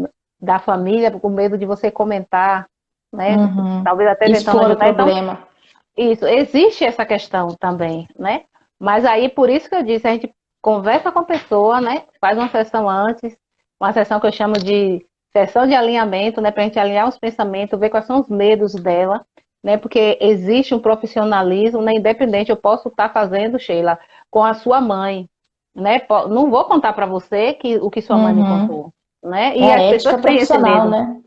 Da família, com medo de você comentar, né? uhum. Talvez até tentando Expor o ajudar. Então, problema. isso, existe essa questão também, né? Mas aí, por isso que eu disse, a gente conversa com a pessoa, né? Faz uma sessão antes, uma sessão que eu chamo de sessão de alinhamento, né? Para a gente alinhar os pensamentos, ver quais são os medos dela, né? Porque existe um profissionalismo, né? Independente, eu posso estar fazendo, Sheila, com a sua mãe, né? Não vou contar para você o que sua mãe me Uhum. contou, né? É E a as pessoas ética têm esse profissional, medo. né?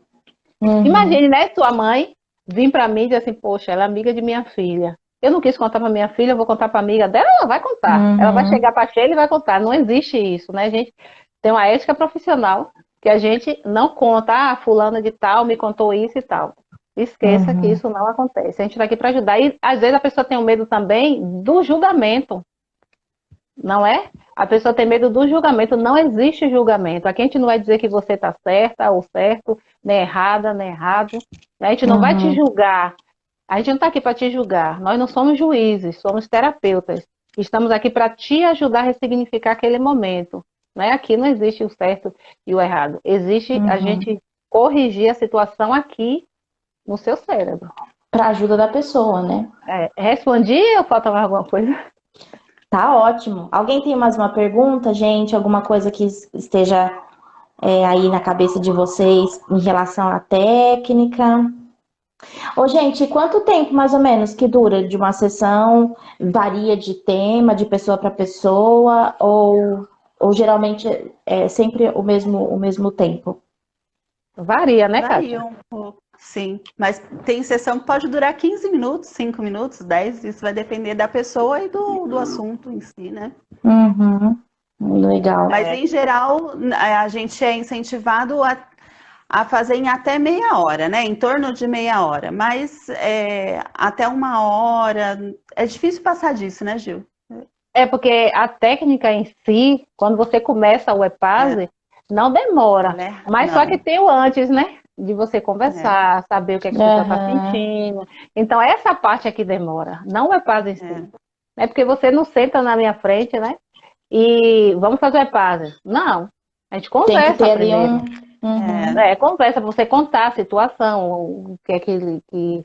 Uhum. Imagine, né? Sua mãe vir para mim e dizer assim, poxa, ela é amiga de minha filha. Eu não quis contar para minha filha, eu vou contar para amiga dela, ela vai contar. Ela vai Uhum. chegar para a Sheila e vai contar. Não existe isso, né? A gente tem uma ética profissional que a gente não conta. Ah, fulana de tal me contou isso e tal. Esqueça que Uhum. isso não acontece. A gente está aqui para ajudar. E às vezes a pessoa tem um medo também do julgamento, não é? A pessoa tem medo do julgamento. Não existe julgamento. Aqui a gente não vai dizer que você está certa ou certo, nem errada, nem errado. A gente não vai te Uhum. julgar. A gente não está aqui para te julgar. Nós não somos juízes, somos terapeutas. Estamos aqui para te ajudar a ressignificar aquele momento. Né? Aqui não existe o certo e o errado. Existe a Uhum. gente corrigir a situação aqui no seu cérebro. Para ajuda da pessoa, né? Respondi ou falta mais alguma coisa? Tá ótimo. Alguém tem mais uma pergunta, gente? Alguma coisa que esteja aí na cabeça de vocês em relação à técnica? Ô, gente, quanto tempo mais ou menos que dura de uma sessão? Varia de tema, de pessoa para pessoa, ou geralmente é sempre o mesmo tempo? Varia, né, Varia Kátia? um pouco, sim. Mas tem sessão que pode durar 15 minutos, 5 minutos, 10. Isso vai depender da pessoa e do assunto em si, né? Uhum. Legal. Mas, em geral, a gente é incentivado a fazer em até meia hora, né? Em torno de meia hora. Mas até uma hora. É difícil passar disso, né, Gil? É porque a técnica em si, quando você começa o É, EPASE, não demora. ela é. Mas só que Não. tem o antes, né? De você É, conversar, saber o que, é que a pessoa está Aham. sentindo. Então, essa parte é que demora, não o EPASE em si. é, É porque você não senta na minha frente, né? E vamos fazer o EPASE. Não. A gente Tem que conversa ter ali primeiro. um. Uhum. é. Conversa para você contar a situação, o que é que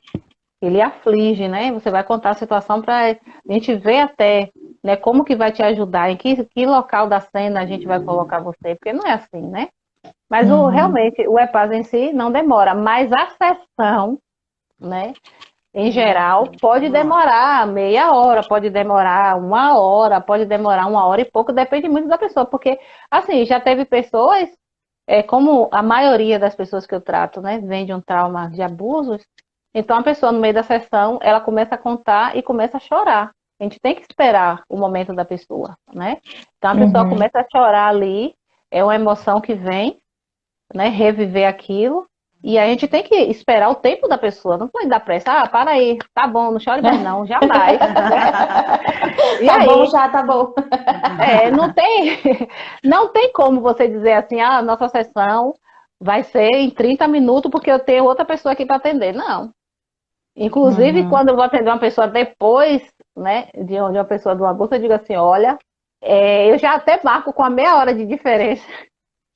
ele aflige, né? Você vai contar a situação para a gente ver até, né, como que vai te ajudar, em que local da cena a gente vai colocar você, porque não é assim, né? Mas Uhum. realmente o EPAS em si não demora, mas a sessão, né, em geral, pode Uma hora. demorar meia hora, pode demorar uma hora, pode demorar uma hora e pouco, depende muito da pessoa, porque assim, já teve pessoas, como a maioria das pessoas que eu trato, né, vem de um trauma de abusos. Então, a pessoa, no meio da sessão, ela começa a contar e começa a chorar. A gente tem que esperar o momento da pessoa, né? Então, a pessoa Uhum. começa a chorar ali, é uma emoção que vem, né? Reviver aquilo. E a gente tem que esperar o tempo da pessoa, não pode dar pressa. Ah, para aí, tá bom, não chore mais não, jamais, né? E Tá bom aí, já, tá bom. não tem, não tem como você dizer assim, a nossa sessão vai ser em 30 minutos porque eu tenho outra pessoa aqui para atender. Não. Inclusive, Uhum. quando eu vou atender uma pessoa depois, né, de uma pessoa do abuso, eu digo assim, olha, eu já até marco com a meia hora de diferença,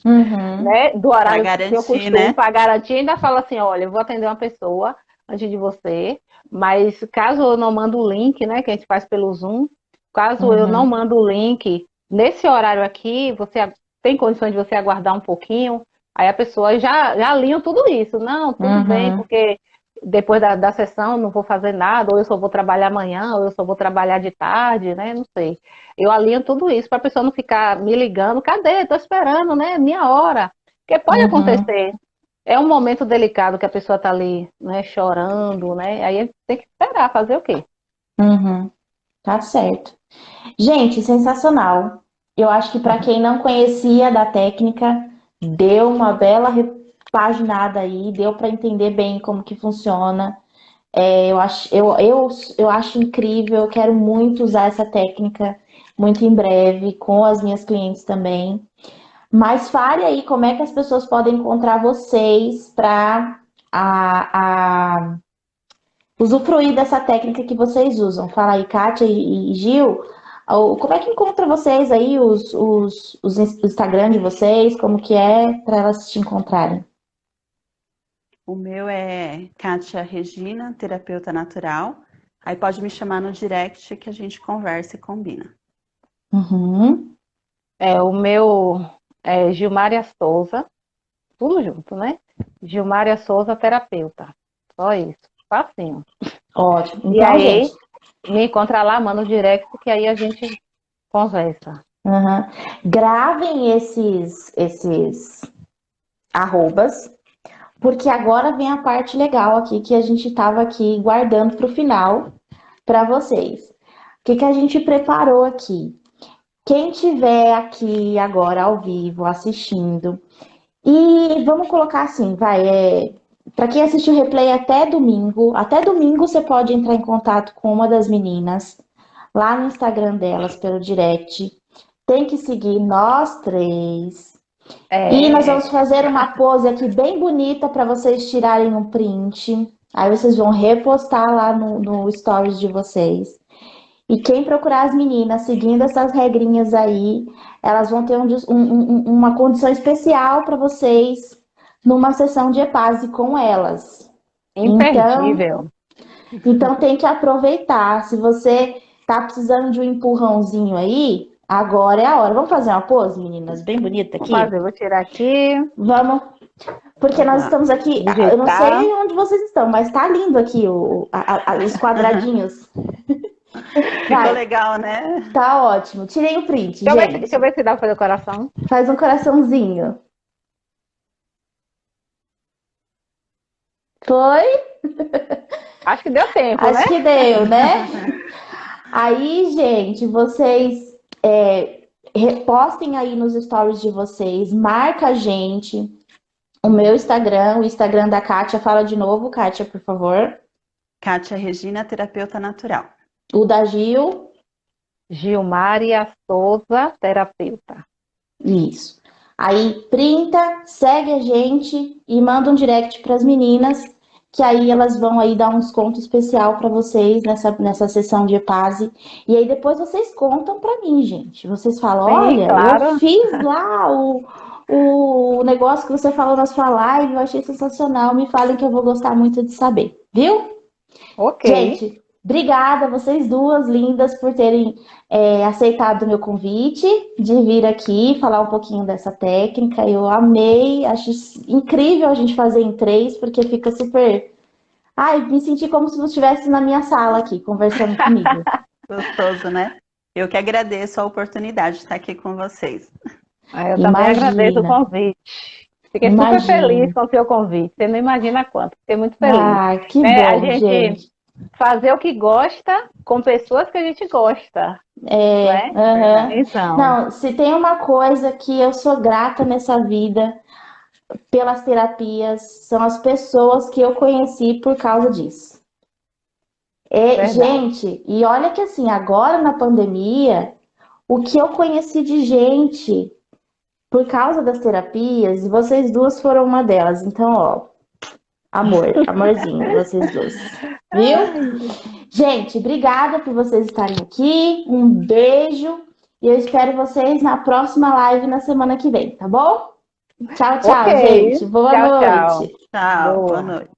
Uhum. né, do Para horário que eu garantir, costumo, né? para garantir, ainda falo assim, olha, eu vou atender uma pessoa antes de você, mas caso eu não mando o link, né, que a gente faz pelo Zoom, caso eu não Uhum. mando o link nesse horário aqui, você tem condições de você aguardar um pouquinho, aí a pessoa já alinha tudo isso, não, tudo bem, Uhum. porque depois da sessão não vou fazer nada, ou eu só vou trabalhar amanhã, ou eu só vou trabalhar de tarde, né? Não sei. Eu alinho tudo isso para a pessoa não ficar me ligando, cadê? Estou esperando, né? Minha hora. Porque pode Uhum. acontecer. É um momento delicado que a pessoa está ali, né, chorando, né? Aí a gente tem que esperar, fazer o quê? Uhum. Tá certo. Gente, sensacional. Eu acho que para quem não conhecia da técnica, deu uma bela repaginada aí, deu para entender bem como que funciona. Eu acho incrível, eu quero muito usar essa técnica muito em breve com as minhas clientes também. Mas fale aí como é que as pessoas podem encontrar vocês para usufruir dessa técnica que vocês usam. Fala aí, Kátia e Gil, como é que encontra vocês aí, os Instagram de vocês, como que é para elas te encontrarem? O meu é Kátia Regina, terapeuta natural. Aí pode me chamar no direct que a gente conversa e combina. Uhum. O meu é Gilmária Souza, tudo junto, né? Gilmária Souza, terapeuta. Só isso. Facinho. Ótimo. E Então, aí, gente, me encontra lá, manda um direct, que aí a gente conversa. aham, gravem esses arrobas, porque agora vem a parte legal aqui que a gente estava aqui guardando para o final para vocês. O que que a gente preparou aqui? Quem tiver aqui agora ao vivo assistindo, e vamos colocar assim, para quem assistiu o replay até domingo você pode entrar em contato com uma das meninas lá no Instagram delas pelo direct. Tem que seguir nós três. E nós É, vamos fazer uma pose aqui bem bonita para vocês tirarem um print. Aí vocês vão repostar lá no stories de vocês. E quem procurar as meninas seguindo essas regrinhas aí, elas vão ter uma condição especial para vocês numa sessão de EPASE com elas. Então, imperdível. então tem que aproveitar. Se você tá precisando de um empurrãozinho aí, agora é a hora. Vamos fazer uma pose, meninas, bem bonita Vou aqui? fazer, vou tirar aqui, Vamos, porque Vamos nós lá. estamos aqui. Eu não digitar. sei onde vocês estão, mas tá lindo aqui os quadradinhos. Ficou Vai, legal, né? tá ótimo. Tirei o print, Deixa eu gente. ver se dá pra fazer o coração. Faz um coraçãozinho. Foi? Acho que deu tempo, né? Acho que deu, né? Aí, gente, vocês repostem aí nos stories de vocês, marca a gente, o meu Instagram, o Instagram da Kátia. Fala de novo, Kátia, por favor. Kátia Regina, terapeuta natural. O da Gil. Gilmária Souza, terapeuta. Isso. Aí printa, segue a gente e manda um direct para as meninas, que aí elas vão aí dar um desconto especial para vocês nessa sessão de EPASE. E aí depois vocês contam para mim, gente. Vocês falam, Sim, olha, claro. eu fiz lá o negócio que você falou na sua live, eu achei sensacional. Me falem que eu vou gostar muito de saber, viu? Ok. Gente, obrigada, vocês duas lindas, por terem aceitado o meu convite de vir aqui falar um pouquinho dessa técnica. Eu amei, acho incrível a gente fazer em três, porque fica super. Ai, me senti como se você estivesse na minha sala aqui, conversando comigo. Gostoso, né? Eu que agradeço a oportunidade de estar aqui com vocês. Eu também agradeço o convite. Fiquei super feliz com o seu convite. Você não imagina quanto. Fiquei muito feliz. Ah, que bom, a gente gente. Fazer o que gosta com pessoas que a gente gosta. Então. Não, se tem uma coisa que eu sou grata nessa vida pelas terapias, são as pessoas que eu conheci por causa disso. Gente, e olha que assim, agora na pandemia, o que eu conheci de gente por causa das terapias, e vocês duas foram uma delas. Então, ó, amorzinho, vocês duas. Viu? Gente, obrigada por vocês estarem aqui. Um beijo. E eu espero vocês na próxima live na semana que vem, tá bom? Tchau, Okay. gente. Boa noite. Tchau, boa noite.